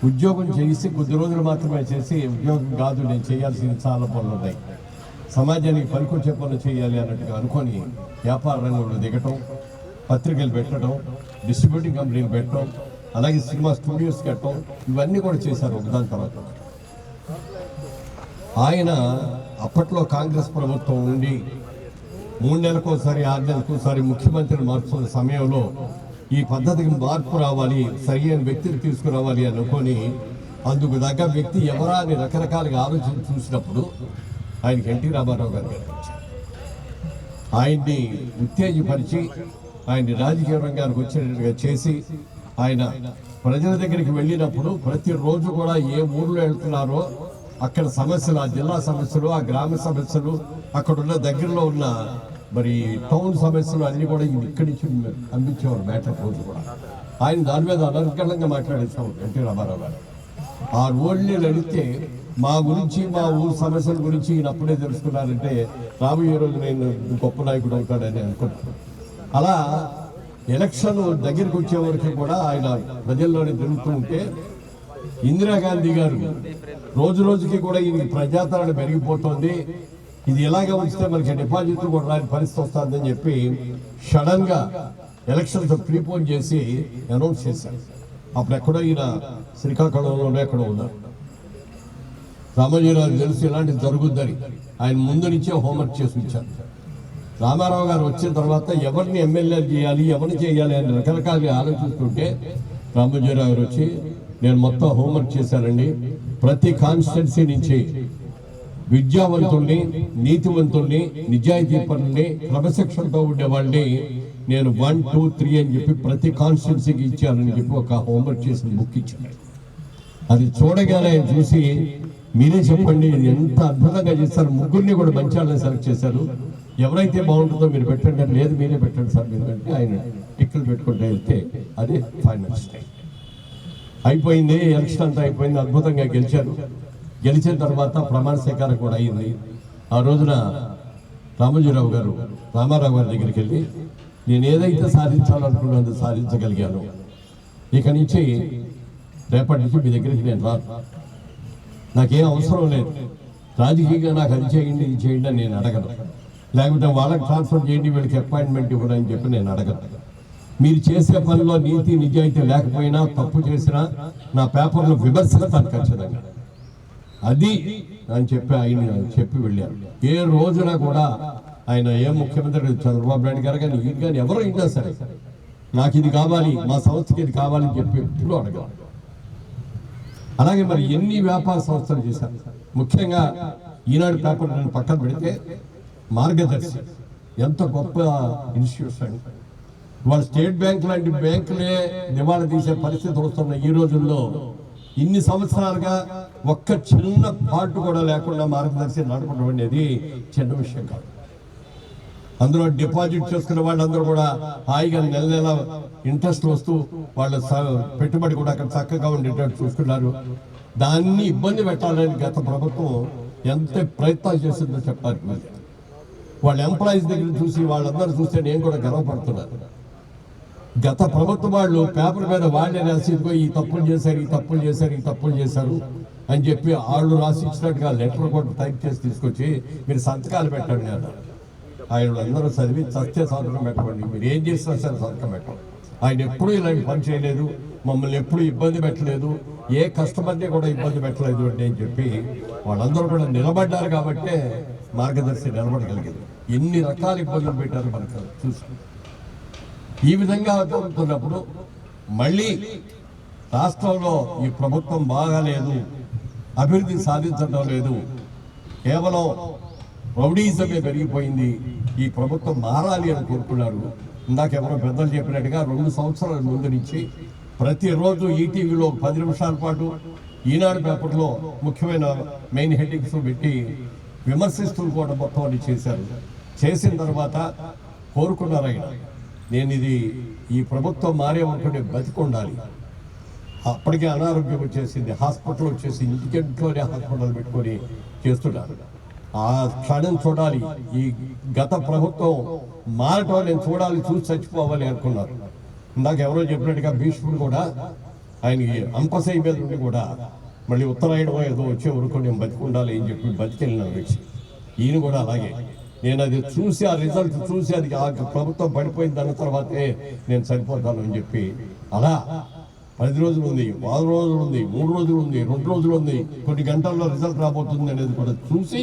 ఉద్యోగం చేసి కొద్ది రోజులు మాత్రమే చేసి ఉద్యోగం కాదు నేను చేయాల్సిన చాలా పనులు ఉన్నాయి, సమాజానికి పనికొచ్చే పనులు చేయాలి అన్నట్టుగా అనుకొని వ్యాపార రంగంలో దిగటం, పత్రికలు పెట్టడం, డిస్ట్రిబ్యూటింగ్ కంపెనీలు పెట్టడం, అలాగే సినిమా స్టూడియోస్ కట్టడం, ఇవన్నీ కూడా చేశారు ఒకదాని తర్వాత. ఆయన అప్పట్లో కాంగ్రెస్ ప్రభుత్వం ఉండి 3 నెలలకోసారి 6 నెలలకోసారి ముఖ్యమంత్రిని మార్చుకున్న సమయంలో ఈ పద్ధతికి మార్పు రావాలి, సరైన వ్యక్తిని తీసుకురావాలి అనుకొని అందుకు తగ్గ వ్యక్తి ఎవరా అని రకరకాలుగా ఆలోచన చూసినప్పుడు ఆయనకి ఎన్టీ రామారావు గారు ఆయన్ని ఉత్తేజపరిచి ఆయన్ని రాజకీయ రంగానికి వచ్చేటట్టుగా చేసి ఆయన ప్రజల దగ్గరికి వెళ్ళినప్పుడు ప్రతిరోజు కూడా ఏ ఊర్లో వెళ్తున్నారో అక్కడ సమస్యలు, ఆ జిల్లా సమస్యలు, ఆ గ్రామ సమస్యలు, అక్కడున్న దగ్గరలో ఉన్న మరి టౌన్ సమస్యలు అన్నీ కూడా ఇక్కడి నుంచి అందించేవారు మ్యాటర్ రోజు కూడా. ఆయన దాని మీద అనర్గళంగా మాట్లాడేసాము ఎన్టీ రామారావు గారు. ఆ ఊళ్ళని అడిగితే మా గురించి, మా ఊరు సమస్యల గురించి ఈయన అప్పుడే తెలుసుకున్నారంటే రాబోయే రోజు నేను గొప్ప నాయకుడు అవుతాడని అనుకుంటున్నాను. అలా ఎలక్షన్ దగ్గరికి వచ్చే వరకు కూడా ఆయన ప్రజల్లోనే తిరుగుతూ ఉంటే ఇందిరాగాంధీ గారు రోజు రోజుకి కూడా ఈయనకి ప్రజాదరణ పెరిగిపోతుంది, ఇది ఎలాగ ఉంచితే మనకి డిపాజిట్లు కూడా రాని పరిస్థితి వస్తుందని చెప్పి సడన్ గా ఎలక్షన్స్ ప్రీపోన్ చేసి అనౌన్స్ చేశారు. అప్పుడు ఎక్కడో ఈయన శ్రీకాకుళంలోనే ఎక్కడో ఉన్నారు. రామోజీరావు తెలుసు ఇలాంటిది జరుగుద్దని ఆయన ముందు నుంచే హోంవర్క్ చేసి ఉంచారు. రామారావు గారు వచ్చిన తర్వాత ఎవరిని ఎమ్మెల్యేలు చేయాలి, ఎవరిని చేయాలి అని రకరకాలుగా ఆలోచిస్తుంటే రామోజీరావు గారు వచ్చి నేను మొత్తం హోంవర్క్ చేశానండి, ప్రతి కాన్స్టిట్యున్సీ నుంచి విద్యావంతుల్ని, నీతివంతుల్ని, నిజాయితీ పనుల్ని, క్రమశిక్షణతో ఉండే వాళ్ళని నేను 1, 2, 3 అని చెప్పి ప్రతి కాన్స్టిట్యున్సీకి ఇచ్చానని చెప్పి ఒక హోంవర్క్ చేసిన బుక్ ఇచ్చాను. అది చూడగానే ఆయన చూసి మీరే చెప్పండి ఎంత అద్భుతంగా చేస్తారు, ముగ్గురిని కూడా మంచి వాళ్ళని సెలెక్ట్ చేశారు, ఎవరైతే బాగుంటుందో మీరు పెట్టండి, లేదు మీరే పెట్టండి సార్ మీరు అంటే ఆయన టిక్కులు పెట్టుకుంటూ వెళ్తే అదే ఫైనల్ స్టేజ్ అయిపోయింది. ఎలక్షన్ అంతా అయిపోయింది, అద్భుతంగా గెలిచారు. గెలిచిన తర్వాత ప్రమాణ స్వీకారం కూడా అయింది. ఆ రోజున రామోజీరావు గారు రామారావు గారి దగ్గరికి వెళ్ళి నేను ఏదైతే సాధించాలనుకున్నది సాధించగలిగాను, ఇక నుంచి రేపటి నుంచి మీ దగ్గరికి నేను రాను, నాకేం అవసరం లేదు, రాజకీయంగా నాకు అది చేయండి ఇది చేయండి అని నేను అడగను, లేకపోతే వాళ్ళకి ట్రాన్స్ఫర్ చేయండి వీళ్ళకి అపాయింట్మెంట్ ఇవ్వడం అని చెప్పి నేను అడగను. మీరు చేసే పనిలో నీతి నిజాయితీ లేకపోయినా, తప్పు చేసినా నా పేపర్లో విమర్శిస్తాను ఖచ్చితంగా, అది అని చెప్పి ఆయన చెప్పి వెళ్ళారు. ఏ రోజున కూడా ఆయన ఏ ముఖ్యమంత్రి చంద్రబాబు నాయుడు గారు కానీ ఈయన కానీ ఎవరు అయినా సరే నాకు ఇది కావాలి, మా సంస్థకి ఇది కావాలని చెప్పి ఎప్పుడు అడగాలి. అలాగే మరి ఎన్ని వ్యాపార సంస్థలు చేశారు, ముఖ్యంగా ఈనాడు పేపర్ నేను పక్కన పెడితే మార్గదర్శి ఎంత గొప్ప ఇన్స్టిట్యూషన్. వాళ్ళ స్టేట్ బ్యాంక్ లాంటి బ్యాంకులే దివాళా తీసే పరిస్థితి వస్తున్న ఈ రోజుల్లో ఇన్ని సంవత్సరాలుగా ఒక్క చిన్న పార్ట్ కూడా లేకుండా మార్గదర్శి నడపడం అనేది చిన్న విషయం కాదు. అందులో డిపాజిట్ చేసుకునే వాళ్ళందరూ కూడా హాయిగా నెల నెల ఇంట్రెస్ట్ వస్తూ వాళ్ళ పెట్టుబడి కూడా అక్కడ చక్కగా ఉండేటట్టు చూసుకున్నారు. దాన్ని ఇబ్బంది పెట్టాలని గత ప్రభుత్వం ఎంత ప్రయత్నాలు చేసిందో చెప్పారు. వాళ్ళ ఎంప్లాయీస్ దగ్గర చూసి వాళ్ళందరూ చూస్తే నేను కూడా గర్వపడుతున్నాను. గత ప్రభుత్వ వాళ్ళు పేపర్ మీద వాళ్ళే రాసి ఈ తప్పులు చేశారు, ఈ తప్పులు చేశారు, ఈ తప్పులు చేశారు అని చెప్పి వాళ్ళు రాసి ఇచ్చినట్టుగా లెటర్ కూడా టైప్ చేసి తీసుకొచ్చి మీరు సంతకాలు పెట్టండి అన్నారు. ఆయన అందరూ చదివి సత్య సంతకం పెట్టండి, మీరు ఏం చేసినా సరే సంతకం పెట్టండి. ఆయన ఎప్పుడూ ఇలాంటి పని చేయలేదు, మమ్మల్ని ఎప్పుడూ ఇబ్బంది పెట్టలేదు, ఏ కస్టమర్ని కూడా ఇబ్బంది పెట్టలేదు అంటే అని చెప్పి వాళ్ళందరూ కూడా నిలబడ్డారు. కాబట్టే మార్గదర్శి నిలబడగలిగింది. ఎన్ని రకాల ఇబ్బందులు పెట్టారు మనకు చూసి. ఈ విధంగా జరుగుతున్నప్పుడు మళ్ళీ రాష్ట్రంలో ఈ ప్రభుత్వం బాగాలేదు, అభివృద్ధి సాధించడం లేదు, కేవలం రౌడీజమే పెరిగిపోయింది, ఈ ప్రభుత్వం మారాలి అని కోరుకున్నారు. ఇందాక ఎవరో పెద్దలు చెప్పినట్టుగా 2 సంవత్సరాల ముందు నుంచి ప్రతిరోజు ఈటీవీలో 10 నిమిషాల పాటు ఈనాడు పేపర్లో ముఖ్యమైన మెయిన్ హెడ్డింగ్స్ పెట్టి విమర్శిస్తూ కూడా మొత్తం అని చేశారు. చేసిన తర్వాత కోరుకున్నారు ఆయన, నేను ఇది ఈ ప్రభుత్వం మారే అనుకుంటే బతికొండాలి. అప్పటికే అనారోగ్యం వచ్చేసింది, హాస్పిటల్ వచ్చేసి ఇంటిలోనే హాస్పిటల్ పెట్టుకొని చేస్తున్నారు. ఆ క్షణం చూడాలి, ఈ గత ప్రభుత్వం మారటం నేను చూడాలి, చూసి చచ్చిపోవాలి అనుకున్నారు. ఇందాక ఎవరో చెప్పినట్టుగా భీష్ముడు కూడా ఆయనకి అంపసై మీద ఉండి కూడా మళ్ళీ ఉత్తరాయణం ఏదో వచ్చే వరకు నేను బతికుండాలి అని చెప్పి బతికెళ్ళిన వ్యక్తి. ఈయన కూడా అలాగే. నేను అది చూసి ఆ రిజల్ట్ చూసి అది ఆ ప్రభుత్వం పడిపోయిన దాని తర్వాతే నేను సరిపోతాను అని చెప్పి అలా 10 రోజులు ఉంది, 6 రోజులు ఉంది, 3 రోజులు ఉంది, 2 రోజులు ఉంది, కొన్ని గంటల్లో రిజల్ట్ రాబోతుంది అనేది కూడా చూసి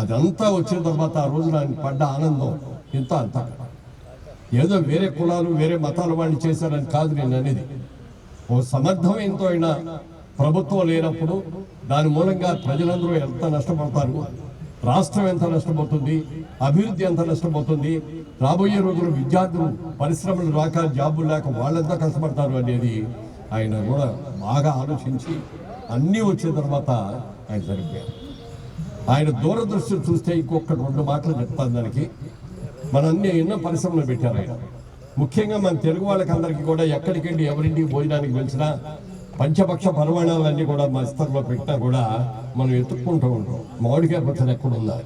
అదంతా వచ్చిన తర్వాత ఆ రోజున ఆయన పడ్డ ఆనందం ఇంత అంత. ఏదో వేరే కులాలు వేరే మతాల వాళ్ళు చేశారని కాదు నేను అనేది. ఓ సమర్థమైన ప్రభుత్వం లేనప్పుడు దాని మూలంగా ప్రజలందరూ ఎంత నష్టపడతారు, రాష్ట్రం ఎంత నష్టపోతుంది, అభివృద్ధి ఎంత నష్టపోతుంది, రాబోయే రోజులు విద్యార్థులు పరిశ్రమలు రాక జాబులు లేక వాళ్ళంతా కష్టపడతారు అనేది ఆయన కూడా బాగా ఆలోచించి అన్నీ వచ్చిన తర్వాత ఆయన సరిపోయారు. ఆయన దూరదృష్టి చూస్తే ఇంకొక 2 మాటలు చెప్తాను దానికి. మన ఎన్నో పరిశ్రమలు పెట్టారు ఆయన. ముఖ్యంగా మన తెలుగు వాళ్ళకి అందరికీ కూడా ఎక్కడికెళ్ళి ఎవరింటికి భోజనానికి వెళ్చినా పంచపక్ష పరిమాణాలన్నీ కూడా మా స్థలంలో పెట్టినా కూడా మనం ఎత్తుక్కుంటూ ఉంటాం. మామిడికాయ పచ్చడి ఎక్కడుందా?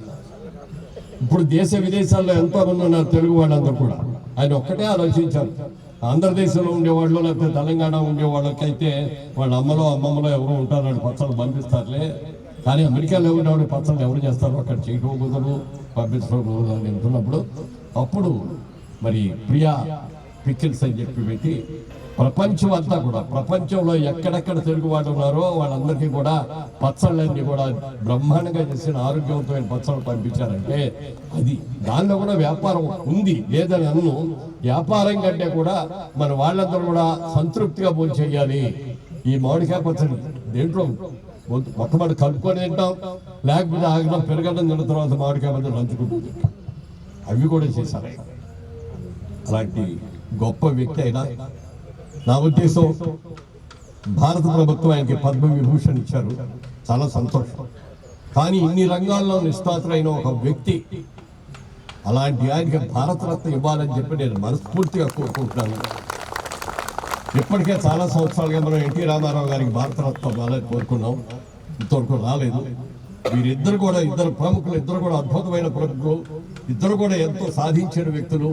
ఇప్పుడు దేశ విదేశాల్లో ఎంతో మంది ఉన్నారు తెలుగు వాళ్ళందరూ కూడా. ఆయన ఒక్కటే ఆలోచించారు. ఆంధ్రదేశంలో ఉండేవాళ్ళు లేకపోతే తెలంగాణ ఉండేవాళ్ళకైతే వాళ్ళ అమ్మమ్మలో ఎవరు ఉంటారు, వాళ్ళు పచ్చళ్ళు పంపిస్తారులే. కానీ అమెరికాలో ఉండేవాళ్ళు పచ్చళ్ళు ఎవరు చేస్తారు, అక్కడ చేయడం కుదరదు, పంపించడం కుదరదు అని అంటున్నప్పుడు అప్పుడు మరి ప్రియా పికిల్స్ అని చెప్పి పెట్టి ప్రపంచం అంతా కూడా, ప్రపంచంలో ఎక్కడెక్కడ తెలుగు వాళ్ళు ఉన్నారో వాళ్ళందరికీ కూడా పచ్చళ్ళన్నీ కూడా బ్రహ్మాండంగా చేసిన ఆరోగ్యవంతమైన పచ్చళ్ళు పంపించారంటే అది దానిలో కూడా వ్యాపారం ఉంది లేదని అన్ను. వ్యాపారం కంటే కూడా మన వాళ్ళందరూ కూడా సంతృప్తిగా భోజనం చేయాలి. ఈ మామిడికాయ పచ్చడి దేంట్లో మొట్టమొదటి కలుపుకొని తింటాం, లేకపోతే ఆగడం పెరగడం తిన్న తర్వాత మామిడికాయ పచ్చడి నంచుకుంటూ తింటాం. అవి కూడా చేశారు. అలాంటి గొప్ప వ్యక్తి అయినా నా ఉద్దేశం భారత ప్రభుత్వం ఆయనకి పద్మవిభూషణ్ ఇచ్చారు, చాలా సంతోషం. కానీ ఇన్ని రంగాల్లో నిష్ణాతులైన ఒక వ్యక్తి అలాంటి ఆయనకి భారతరత్న ఇవ్వాలని చెప్పి నేను మనస్ఫూర్తిగా కోరుకుంటున్నాను. ఇప్పటికే చాలా సంవత్సరాలుగా మనం ఎన్టీ రామారావు గారికి భారతరత్న ఇవ్వాలని కోరుకున్నాం, ఇంతవరకు రాలేదు. వీరిద్దరు కూడా ఇద్దరు ప్రముఖులు, ఇద్దరు కూడా అద్భుతమైన ప్రముఖులు, ఇద్దరు కూడా ఎంతో సాధించిన వ్యక్తులు,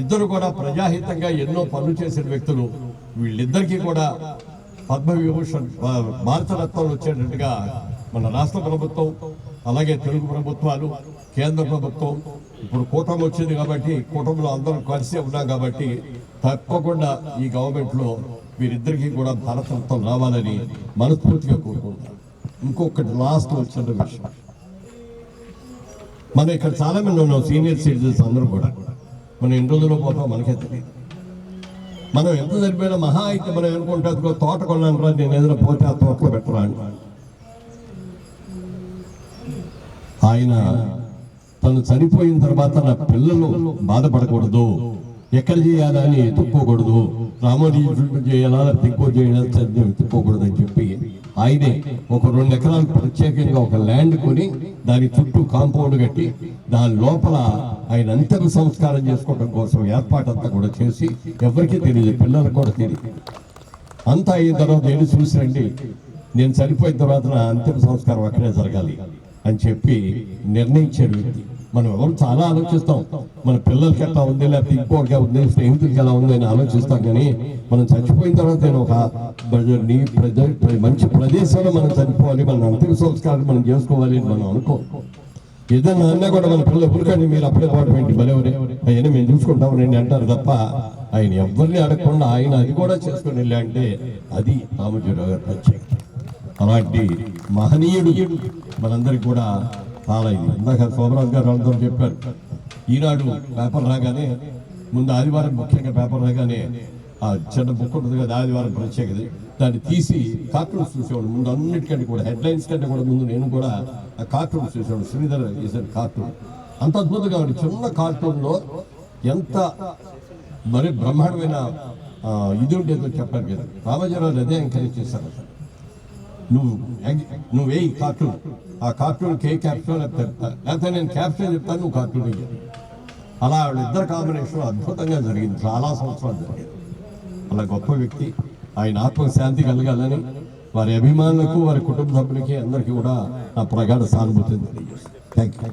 ఇద్దరు కూడా ప్రజాహితంగా ఎన్నో పనులు చేసిన వ్యక్తులు. వీళ్ళిద్దరికీ కూడా పద్మవిభూషణ్ భారతరత్నాలు వచ్చేటట్టుగా మన రాష్ట్ర ప్రభుత్వం అలాగే తెలుగు ప్రభుత్వాలు కేంద్ర ప్రభుత్వం ఇప్పుడు కూటమి వచ్చింది కాబట్టి కూటమిలో అందరూ కలిసి ఉన్నాం కాబట్టి తప్పకుండా ఈ గవర్నమెంట్లో వీరిద్దరికీ కూడా భారతరత్నం రావాలని మనస్ఫూర్తిగా కోరుకుంటున్నాం. ఇంకొకటి లాస్ట్ వచ్చిన విషయం, మనం ఇక్కడ చాలా మంది ఉన్నాం సీనియర్ సిటిజన్స్ అందరూ కూడా. మనం ఎన్ని రోజుల్లో పోతాం మనకే తెలియదు. మనం ఎంత సరిపోయినా మహా అయితే మనం అనుకుంటే తోట కొన్నాను రా, నేను ఏదైనా పోతే ఆ తోటలో పెట్టరా అని. ఆయన తను చనిపోయిన తర్వాత నా పిల్లలు బాధపడకూడదు, ఎక్కడ చేయాలా అని ఎత్తుక్కోకూడదు, రామోజీ చేయాలా ఇంకో చేయాలని ఎత్తుక్కోకూడదు అని చెప్పి ఆయనే ఒక 2 ఎకరాలు ప్రత్యేకంగా ఒక ల్యాండ్ కొని దాని చుట్టూ కాంపౌండ్ కట్టి దాని లోపల ఆయన అంతిమ సంస్కారం చేసుకోవడం కోసం ఏర్పాటంతా కూడా చేసి ఎవరికీ తెలియదు, పిల్లలకు కూడా తెలియదు. అంతా అయిన తర్వాత వెళ్ళి చూసి రండి, నేను చనిపోయిన తర్వాత నా అంతిమ సంస్కారం అక్కడే జరగాలి అని చెప్పి నిర్ణయించాడు వ్యక్తి. మనం ఎవరు చాలా ఆలోచిస్తాం, మన పిల్లలకి ఎట్లా ఉంది లేకపోతే ఇంకోటిగా ఉంది, స్నేహితులకి ఎలా ఉంది అని ఆలోచిస్తాం. కానీ మనం చచ్చిపోయిన తర్వాత నేను ఒక మంచి ప్రదేశంలో మనం చనిపోవాలి, మన అంతిమ సంస్కారం మనం చేసుకోవాలి అని మనం అనుకో. ఏదన్నా అన్నా కూడా మన పిల్లలు ఊరికండి మీరు అప్పుడే పాటు బలెవరే అవన్నీ మేము చూసుకుంటాం రండి అంటారు తప్ప ఆయన ఎవరిని అడగకుండా ఆయన అది కూడా చేసుకుని వెళ్ళా అంటే అది రామోజీరావు గారి ప్రత్యేకత. అలాంటి మహనీయుడు మనందరికి కూడా చాలా ఇది. ఇందాక సోమరాజు గారు అందరూ చెప్పారు, ఈనాడు పేపర్ రాగానే ముందు ఆదివారం ముఖ్యంగా పేపర్ రాగానే ఆ చిన్న బుక్ ఉంటుంది కదా ఆదివారం ప్రత్యేకత, దాన్ని తీసి కార్టూన్స్ చూసేవాడు ముందు అన్నిటికంటే కూడా, హెడ్లైన్స్ కంటే కూడా ముందు నేను కూడా ఆ కార్టూన్స్ చూసేవాడు. శ్రీధర్ చేశాడు కార్టూన్, అంత అద్భుతంగా ఉంది. చిన్న కార్టూన్లో ఎంత మరి బ్రహ్మాండమైన ఇది ఉండేదో చెప్పారు కదా. రామోజీరావు అదే ఎంకరేజ్ చేశారు, నువ్వు వేయి కార్టూన్, ఆ కార్టూన్కి ఏ క్యాప్షన్ లేకపోతే నేను క్యాప్షన్ చెప్తాను నువ్వు కార్టూన్ వేయాలి. అలా వాళ్ళిద్దరు కాంబినేషన్ అద్భుతంగా జరిగింది, చాలా సంవత్సరాలు జరిగింది. అలా గొప్ప వ్యక్తి, ఆయన ఆత్మకు శాంతి కలగాలని వారి అభిమానులకు వారి కుటుంబ సభ్యులకి అందరికీ కూడా నా ప్రగాఢ సానుభూతిని తెలియజేస్తాను. Thank you.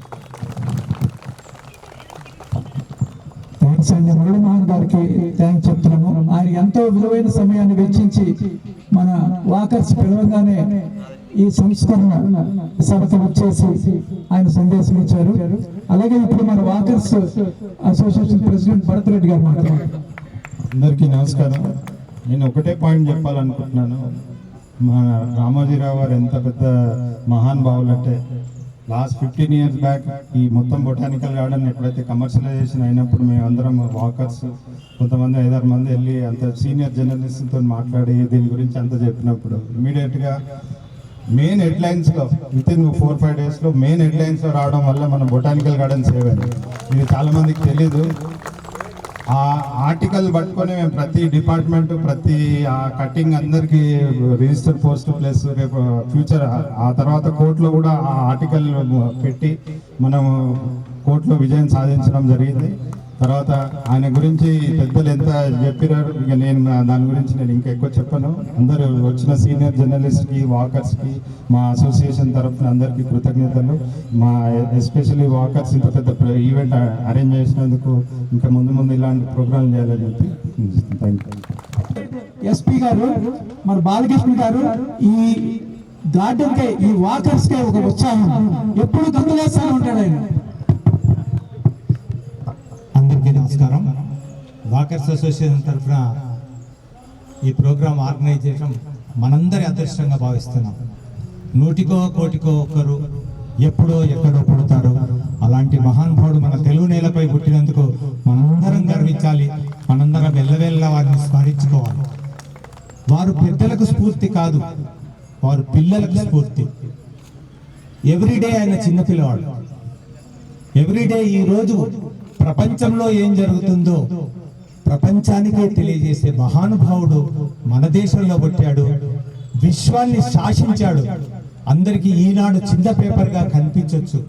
దానసైన్య మురళీమోహన్ గారికి థ్యాంక్స్ చెప్తున్నాము. ఆయన ఎంతో విలువైన సమయాన్ని వెచ్చించి మన వాకర్స్ పిలవగానే ఈ సంస్కరణ సభకు వచ్చేసి ఆయన సందేశం ఇచ్చారు. అలాగే ఇప్పుడు మన walkers association president Bharat Reddy గారు మాట్లాడారు. అందరికీ నమస్కారం. నేను ఒకటే పాయింట్ చెప్పాలనుకుంటున్నాను. మన రామోజీరావు గారు ఎంత పెద్ద మహానుభావులు అంటే, లాస్ట్ 15 years బ్యాక్ ఈ మొత్తం బొటానికల్ గార్డెన్ ఎప్పుడైతే కమర్షియలైజేషన్ అయినప్పుడు మేమందరం వాకర్స్ కొంతమంది 5-6 మంది వెళ్ళి అంత సీనియర్ జర్నలిస్ట్తో మాట్లాడి దీని గురించి అంత చెప్పినప్పుడు ఇమీడియట్గా మెయిన్ హెడ్లైన్స్లో వితిన్ 4-5 daysలో మెయిన్ హెడ్లైన్స్లో రావడం వల్ల మన బొటానికల్ గార్డెన్ సేవ్ అయింది. ఇది చాలామందికి తెలీదు. ఆ ఆర్టికల్ పట్టుకొని మేము ప్రతి డిపార్ట్మెంట్ ప్రతి ఆ కటింగ్ అందరికీ రిజిస్టర్ పోస్ట్ ప్లస్ రేపు ఫ్యూచర్ ఆ తర్వాత కోర్టులో కూడా ఆ ఆర్టికల్ పెట్టి మనం కోర్టులో విజయం సాధించడం జరిగింది. తర్వాత ఆయన గురించి పెద్దలు ఎంత చెప్పినారు, ఇక నేను దాని గురించి నేను ఇంకా ఎక్కువ చెప్పను. అందరూ వచ్చిన సీనియర్ జర్నలిస్ట్కి వాకర్స్కి మా అసోసియేషన్ తరఫున అందరికీ కృతజ్ఞతలు. మా ఎస్పెషల్లీ వాకర్స్ ఇంత పెద్ద ఈవెంట్ అరేంజ్ చేసినందుకు ఇంకా ముందు ఇలాంటి ప్రోగ్రాం చేయాలని చెప్పి థ్యాంక్ యూ. ఎస్పీ గారు మన బాలకృష్ణ గారు ఈ గార్డెన్ కే ఈ వాకర్స్ కే ఒక ఉత్సాహం ఎప్పుడు గంతులేస్తూ ఉంటాడు ఆయన. అందరికీ నమస్కారం. వాకర్స్ అసోసియేషన్ తరఫున ఈ ప్రోగ్రాం ఆర్గనైజ్ చేయడం మనందరి అదృష్టంగా భావిస్తున్నాం. 100కో 1,00,00,000 ఒక్కరు ఎప్పుడో ఎక్కడో పుడతారు. అలాంటి మహానుభావుడు మన తెలుగు నేలపై పుట్టినందుకు మనందరం గర్వించాలి. మనందరం వెళ్ళవేళ్ళ వారిని స్మరించుకోవాలి. వారు పెద్దలకు స్ఫూర్తి కాదు, వారు పిల్లలకు స్ఫూర్తి. ఎవ్రీడే ఆయన చిన్నపిల్లవాడు. ఎవ్రీడే ఈరోజు ప్రపంచంలో ఏం జరుగుతుందో ప్రపంచానికే తెలియజేసే మహానుభావుడు మన దేశంలో పుట్టాడు. విశ్వాన్ని శాసించాడు. అందరికీ ఈనాడు చిన్న పేపర్గా కనిపించవచ్చు,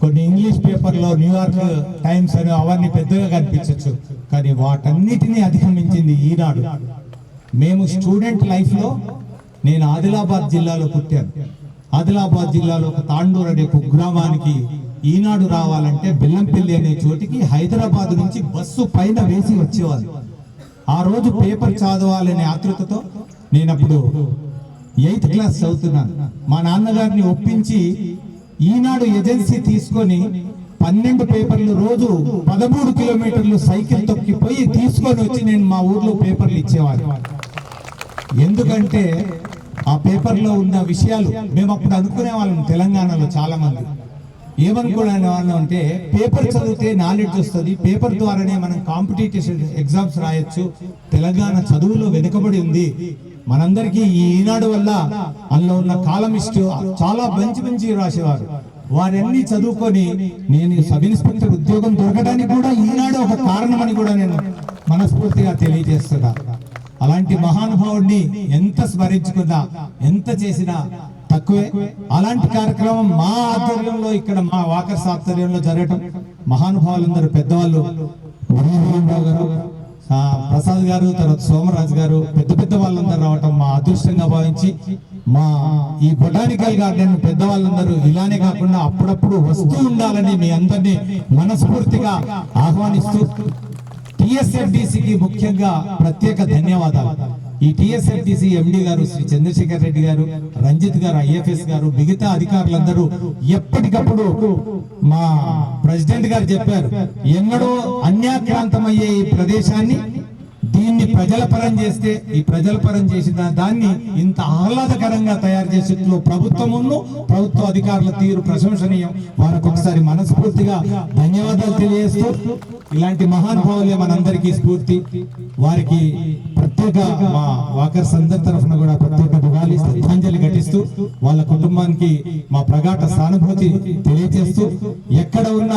కొన్ని ఇంగ్లీష్ పేపర్లో న్యూయార్క్ టైమ్స్ అని అవన్నీ పెద్దగా కనిపించవచ్చు, కానీ వాటన్నిటినీ అధిగమించింది ఈనాడు. మేము స్టూడెంట్ లైఫ్లో నేను ఆదిలాబాద్ జిల్లాలో పుట్టాను. ఆదిలాబాద్ జిల్లాలో ఒక తాండూరు అనే కుగ్రామానికి ఈనాడు రావాలంటే బెల్లంపల్లి అనే చోటికి హైదరాబాద్ నుంచి బస్సు పైన వేసి వచ్చేవాళ్ళు. ఆ రోజు పేపర్ చదవాలనే ఆతృతతో నేను అప్పుడు 8th క్లాస్ చదువుతున్నాను. మా నాన్నగారిని ఒప్పించి ఈనాడు ఏజెన్సీ తీసుకొని 12 పేపర్లు రోజు 13 కిలోమీటర్లు సైకిల్ తొక్కిపోయి తీసుకొని వచ్చి నేను మా ఊర్లో పేపర్లు ఇచ్చేవాడిని. ఎందుకంటే ఆ పేపర్లో ఉన్న విషయాలు మేము అప్పుడు అనుకునే వాళ్ళం. తెలంగాణలో చాలా మంది ఏమనుకునే వాళ్ళం అంటే పేపర్ చదివితే నాలెడ్జ్ వస్తుంది, పేపర్ ద్వారానే మనం కాంపిటేటివ్ ఎగ్జామ్స్ రాయొచ్చు, తెలంగాణ చదువులో వెనుకబడి ఉంది. మనందరికీ ఈ ఈనాడు వల్ల అందులో ఉన్న కాలమిస్టు చాలా మంచి రాసేవారు. వారన్నీ చదువుకొని నేను సబ్ ఇన్స్పెక్టర్ ఉద్యోగం దొరకడానికి కూడా ఈనాడు ఒక కారణమని కూడా నేను మనస్ఫూర్తిగా తెలియజేస్తున్నా. అలాంటి మహానుభావుడిని ఎంత స్మరించుకున్నా ఎంత చేసినా తక్కువే. అలాంటి కార్యక్రమం మా ఆధ్వర్యంలో ఇక్కడ మా వాకర్స్ ఆధ్వర్యంలో జరగటం, మహానుభావులందరూ పెద్దవాళ్ళు మురళీమోహన్ గారు, ప్రసాద్ గారు, తర్వాత సోమరాజు గారు, పెద్ద వాళ్ళందరూ రావటం మా అదృష్టంగా భావించి మా ఈ బొటానికల్ గార్డెన్ పెద్దవాళ్ళందరూ ఇలానే కాకుండా అప్పుడప్పుడు వస్తూ ఉండాలని మీ అందరినీ మనస్ఫూర్తిగా ఆహ్వానిస్తూ టిఎస్ఎఫ్డిసికి ముఖ్యంగా ప్రత్యేక ధన్యవాదాలు. ఈ టిఎస్ఎఫ్డిసి ఎండి గారు శ్రీ చంద్రశేఖర్ రెడ్డి గారు, రంజిత్ గారు, ఐఎఫ్ఎస్ గారు, మిగతా అధికారులందరూ ఎప్పటికప్పుడు మా ప్రెసిడెంట్ గారు చెప్పారు, ఎన్నడూ అన్యాక్రాంతమయ్యే ఈ ప్రదేశాన్ని దీన్ని ప్రజల పరం చేస్తే ఈ ప్రజల పరం చేసిన దాన్ని ఇంత ఆహ్లాదకరంగా తయారు చేసేట్లు ప్రభుత్వమును ప్రభుత్వ అధికారుల తీరు ప్రశంసనీయం. వారికి ఒకసారి మనస్ఫూర్తిగా ధన్యవాదాలు తెలియజేస్తూ ఇలాంటి మహానుభావులే మనందరికీ స్ఫూర్తి. వారికి ప్రత్యేక మా వాకర్స్ అందరి తరఫున కూడా ప్రత్యేక దివాళీ శ్రద్ధాంజలి ఘటిస్తూ వాళ్ళ కుటుంబానికి మా ప్రగాఢ సానుభూతి తెలియజేస్తూ ఎక్కడ ఉన్న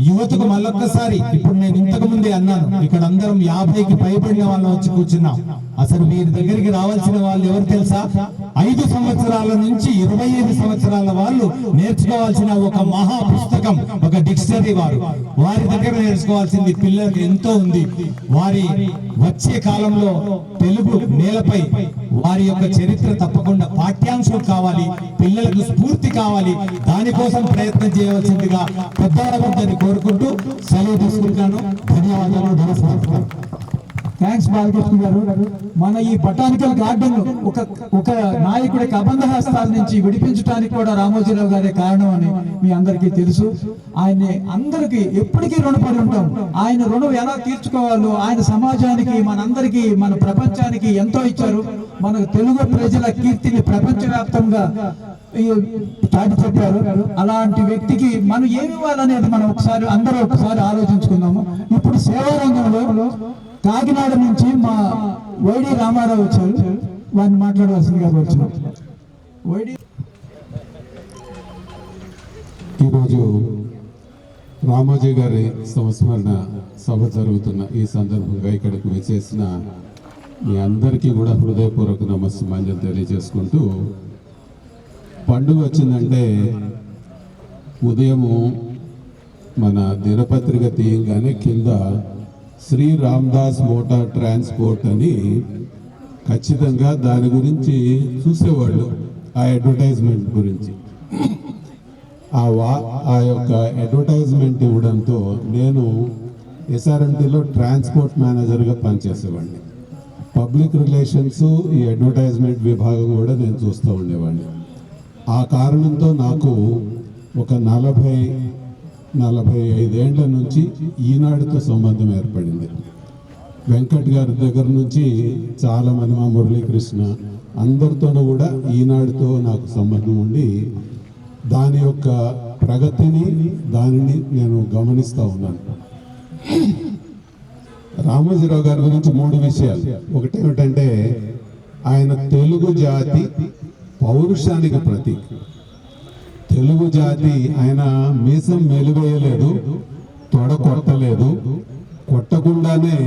యువతకు మళ్ళొక్కసారి ఇప్పుడు నేను ఇంతకు ముందే అన్నాను, ఇక్కడ అందరం 50కి పైబడిన వాళ్ళం వచ్చి కూర్చున్నాం. అసలు వీరి దగ్గరికి రావాల్సిన వాళ్ళు ఎవరు తెలుసా? 5 సంవత్సరాల నుంచి 25 సంవత్సరాల వాళ్ళు నేర్చుకోవాల్సిన ఒక మహా పుస్తకం, ఒక డిక్షనరీ వారి దగ్గర నేర్చుకోవాల్సింది పిల్లలకు ఎంతో ఉంది. వారి వచ్చే కాలంలో తెలుగు నేలపై వారి యొక్క చరిత్ర తప్పకుండా పాఠ్యాంశం కావాలి, పిల్లలకు స్ఫూర్తి కావాలి. దానికోసం ప్రయత్నం చేయవలసిందిగా పెద్దవాళ్ళని కోరుకుంటూ సెలవు తీసుకుంటాను. ధన్యవాదాలు, నమస్కారం. థ్యాంక్స్ బాలకృష్ణ గారు. మన ఈ బొటానికల్ గార్డెన్ ఒక నాయకుడికి అబంధ హస్తాల నుంచి విడిపించడానికి కూడా రామోజీరావు గారే కారణం అని మీ అందరికీ తెలుసు. ఆయన్ని అందరికీ ఎప్పటికీ రుణపడి ఉంటాం. ఆయన రుణం ఎలా తీర్చుకోవాలో ఆయన సమాజానికి, మనందరికీ, మన ప్రపంచానికి ఎంతో ఇచ్చారు. మన తెలుగు ప్రజల కీర్తిని ప్రపంచవ్యాప్తంగా చాటి చెప్పారు. అలాంటి వ్యక్తికి మనం ఏమి ఇవ్వాలనేది మనం అందరూ ఒకసారి ఆలోచించుకుందాము. ఇప్పుడు సేవా రంగంలో కాకినాడ నుంచి మా వైడి రామారావు వచ్చారు. వారిని మాట్లాడవలసిందిగా కోరుచున్నాం. ఈరోజు రామోజీ గారి సంస్మరణ సభ జరుగుతున్న ఈ సందర్భంగా ఇక్కడికి వచ్చేసిన మీ అందరికీ కూడా హృదయపూర్వక నమస్సుమాంజలు తెలియజేసుకుంటూ, పండుగ వచ్చిందంటే ఉదయము మన దినపత్రిక తీయంగానే కింద శ్రీ రామ్దాస్ మోటార్ ట్రాన్స్పోర్ట్ అని ఖచ్చితంగా దాని గురించి చూసేవాళ్ళు, ఆ అడ్వర్టైజ్మెంట్ గురించి. ఆ యొక్క అడ్వర్టైజ్మెంట్ ఇవ్వడంతో నేను ఎస్ఆర్ఎంటీలో ట్రాన్స్పోర్ట్ మేనేజర్గా పనిచేసేవాడిని. పబ్లిక్ రిలేషన్స్, ఈ అడ్వర్టైజ్మెంట్ విభాగం కూడా నేను చూస్తూ ఉండేవాడిని. ఆ కారణంతో నాకు ఒక 45 ఏళ్ల నుంచి ఈనాడుతో సంబంధం ఏర్పడింది. వెంకట్ గారి దగ్గర నుంచి చాలామంది, మా మురళీకృష్ణ అందరితోనూ కూడా ఈనాడుతో నాకు సంబంధం ఉండి దాని యొక్క ప్రగతిని, దానిని నేను గమనిస్తూ ఉన్నాను. రామోజీరావు గారి గురించి 3 విషయాలు. ఒకటి ఏమిటంటే ఆయన తెలుగు జాతి పౌరుషానికి ప్రతీక. తెలుగు జాతి, ఆయన మీసం మెలువేయలేదు, తొడ కొట్టలేదు, కొట్టకుండానే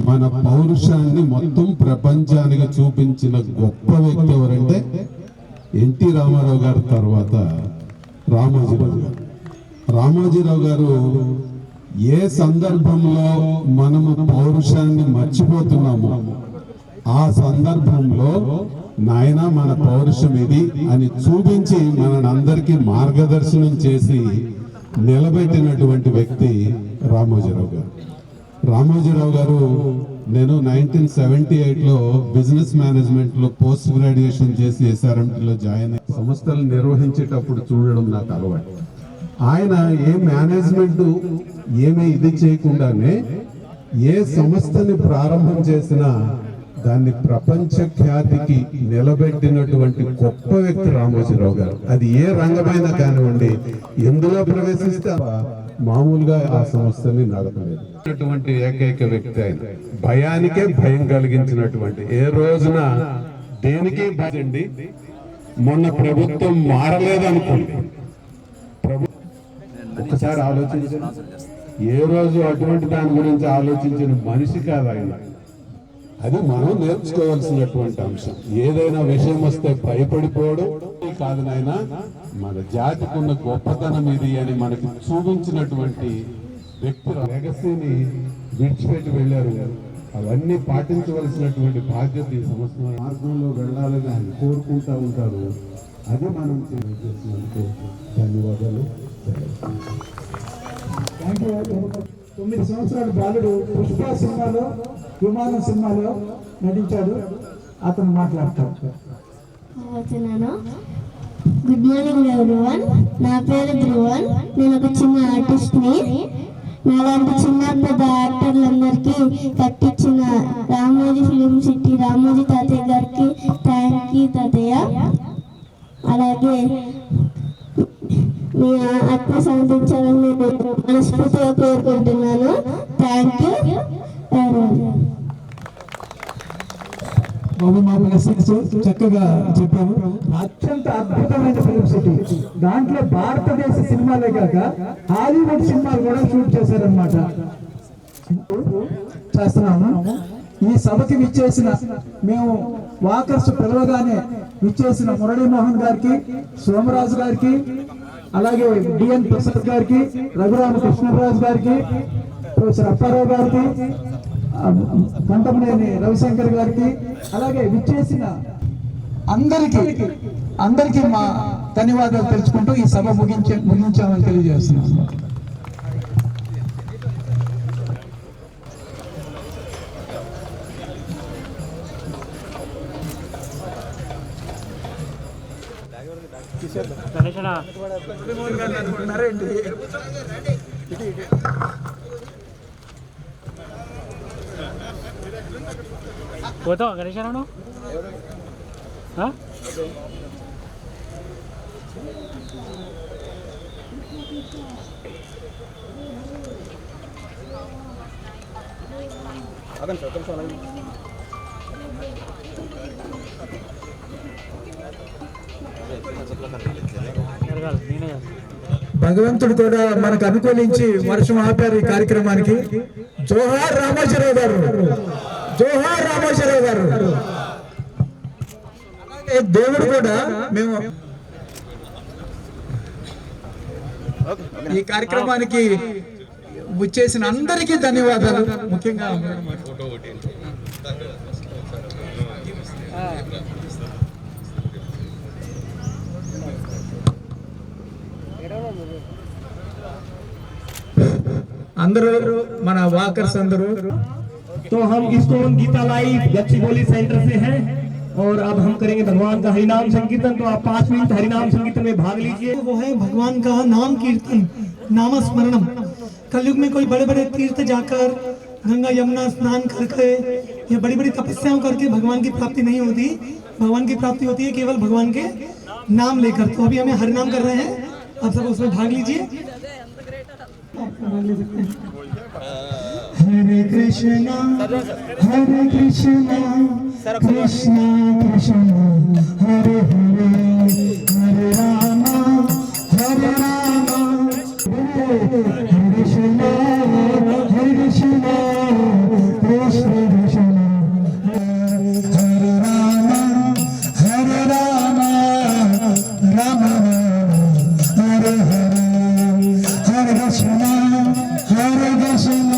మన పౌరుషాన్ని మొత్తం ప్రపంచానికి చూపించిన గొప్ప వ్యక్తి ఎవరంటే ఎన్టీ రామారావు గారి తర్వాత రామోజీరావు గారు. రామోజీరావు గారు ఏ సందర్భంలో మనము పౌరుషాన్ని మర్చిపోతున్నామో ఆ సందర్భంలో నాయన మన పౌరుషం ఇది అని చూపించి మనందరికీ మార్గదర్శనం చేసి నిలబెట్టినటువంటి వ్యక్తి రామోజీరావు గారు. రామోజీరావు గారు, నేను 1978లో బిజినెస్ మేనేజ్మెంట్లో పోస్ట్ గ్రాడ్యుయేషన్ చేసి ఎస్ఆర్ఎంటీలో జాయిన్ అయ్యి సంస్థలు నిర్వహించేటప్పుడు చూడడం నాకు అలవాటు. ఆయన ఏ మేనేజ్మెంట్ ఏమీ ఇది చేయకుండానే ఏ సంస్థని ప్రారంభం చేసినా దాన్ని ప్రపంచ ఖ్యాతికి నిలబెట్టినటువంటి గొప్ప వ్యక్తి రామోజీరావు గారు. అది ఏ రంగమైనా కానివ్వండి, ఎందులో ప్రవేశిస్తే మామూలుగా ఆ సంస్థని నడపలేదు. ఏకైక వ్యక్తి ఆయన. భయానికే భయం కలిగించినటువంటి, ఏ రోజున దేనికి భయండి. మొన్న ప్రభుత్వం మారలేదనుకోండి, ఒక్కసారి ఆలోచించండి. ఏ రోజు అటువంటి దాని గురించి ఆలోచించిన మనిషి కాదు ఆయన. అది మనం నేర్చుకోవాల్సినటువంటి అంశం. ఏదైనా విషయం వస్తే భయపడిపోవడం కాదు నాయన, మన జాతికి ఉన్న గొప్పతనం ఇది అని మనకి చూపించినటువంటి వ్యక్తి. లెగసీని విడిచిపెట్టి వెళ్ళారు. అవన్నీ పాటించవలసినటువంటి బాధ్యత ఈ సంవత్సరం మార్గంలో వెళ్ళాలని ఆయన కోరుకుంటూ ఉంటారు. అది మనం చేసినందుకు ధన్యవాదాలు. 9 సంవత్సరాల బాలుడు పుష్ప సినిమాలో, విమానం సినిమాలో నటించాడు. అతను మాట్లాడతాడు. Good morning everyone. నా పేరు ధ్రువన్. నేను ఒక చిన్న ఆర్టిస్ట్ని. నాలాంటి చిన్న పెద్ద యాక్టర్లందరికీ కట్టించిన రామోజీ ఫిలిం సిటీ రామోజీ తాతయ్య గారికి థ్యాంక్ యూ తాతయ్య. అలాగే మీ ఆత్మ శాంతించాలని నేను మనస్ఫూర్తిగా కోరుకుంటున్నాను. Thank you. బాబు మా బ్లెస్సింగ్స్ చక్కగా చెప్పాము. అత్యంత అద్భుతమైన ఫిలిం సిటీ. దాంట్లో భారతదేశ సినిమాలే కాక హాలీవుడ్ సినిమాలు కూడా షూట్ చేశారనమాట. చేస్తున్నాము. ఈ సభకి విచ్చేసిన మేము వాకర్స్ పిలవగానే విచ్చేసిన మురళీమోహన్ గారికి, సోమరాజు గారికి, అలాగే డిఎన్ ప్రసాద్ గారికి, రఘురామకృష్ణరాజు గారికి, ప్రొఫెసర్ అప్పారావు గారికి, కంటమనేని రవిశంకర్ గారికి, అలాగే విచ్చేసిన అందరికీ మా ధన్యవాదాలు తెలుసుకుంటూ ఈ సభ ముగించామని తెలియజేస్తున్నాను. పోతావా గణేశను? భగవంతుడు కూడా మనకు అనుకూలించి వర్షం ఆపారు ఈ కార్యక్రమానికి. జోహార్ రామోజీరావు గారు, జోహార్ రామోజీరావు గారు. దేవుడు కూడా మేము ఈ కార్యక్రమానికి వచ్చేసిన అందరికీ ధన్యవాదాలు. ముఖ్యంగా అందరూ మన వాకర్స్ అందరూ. तो हम इस्कॉन गीता लाइव गच्चीबोली सेंटर से हैं और अब हम करेंगे भगवान का हरिनाम संकीर्तन। तो आप 5 मिनट हरिनाम संकीर्तन में भाग लीजिए। वो है भगवान का नाम कीर्तन, नामस्मरणम। कलयुग में कोई बड़े बड़े तीर्थ जाकर गंगा यमुना स्नान करके या बड़ी बड़ी तपस्याओं करके भगवान की प्राप्ति नहीं होती। भगवान की प्राप्ति होती है केवल भगवान के नाम लेकर। तो अभी हमें हरिनाम कर रहे हैं, आप सब उसमें भाग लीजिए। हरे कृष्णा कृष्णा कृष्णा हरे हरे, हरे राम हरे कृष्णा कृष्ण कृष्ण हरे राम राम हरे हरे, हरे कृष्णा हरे कृष्णा।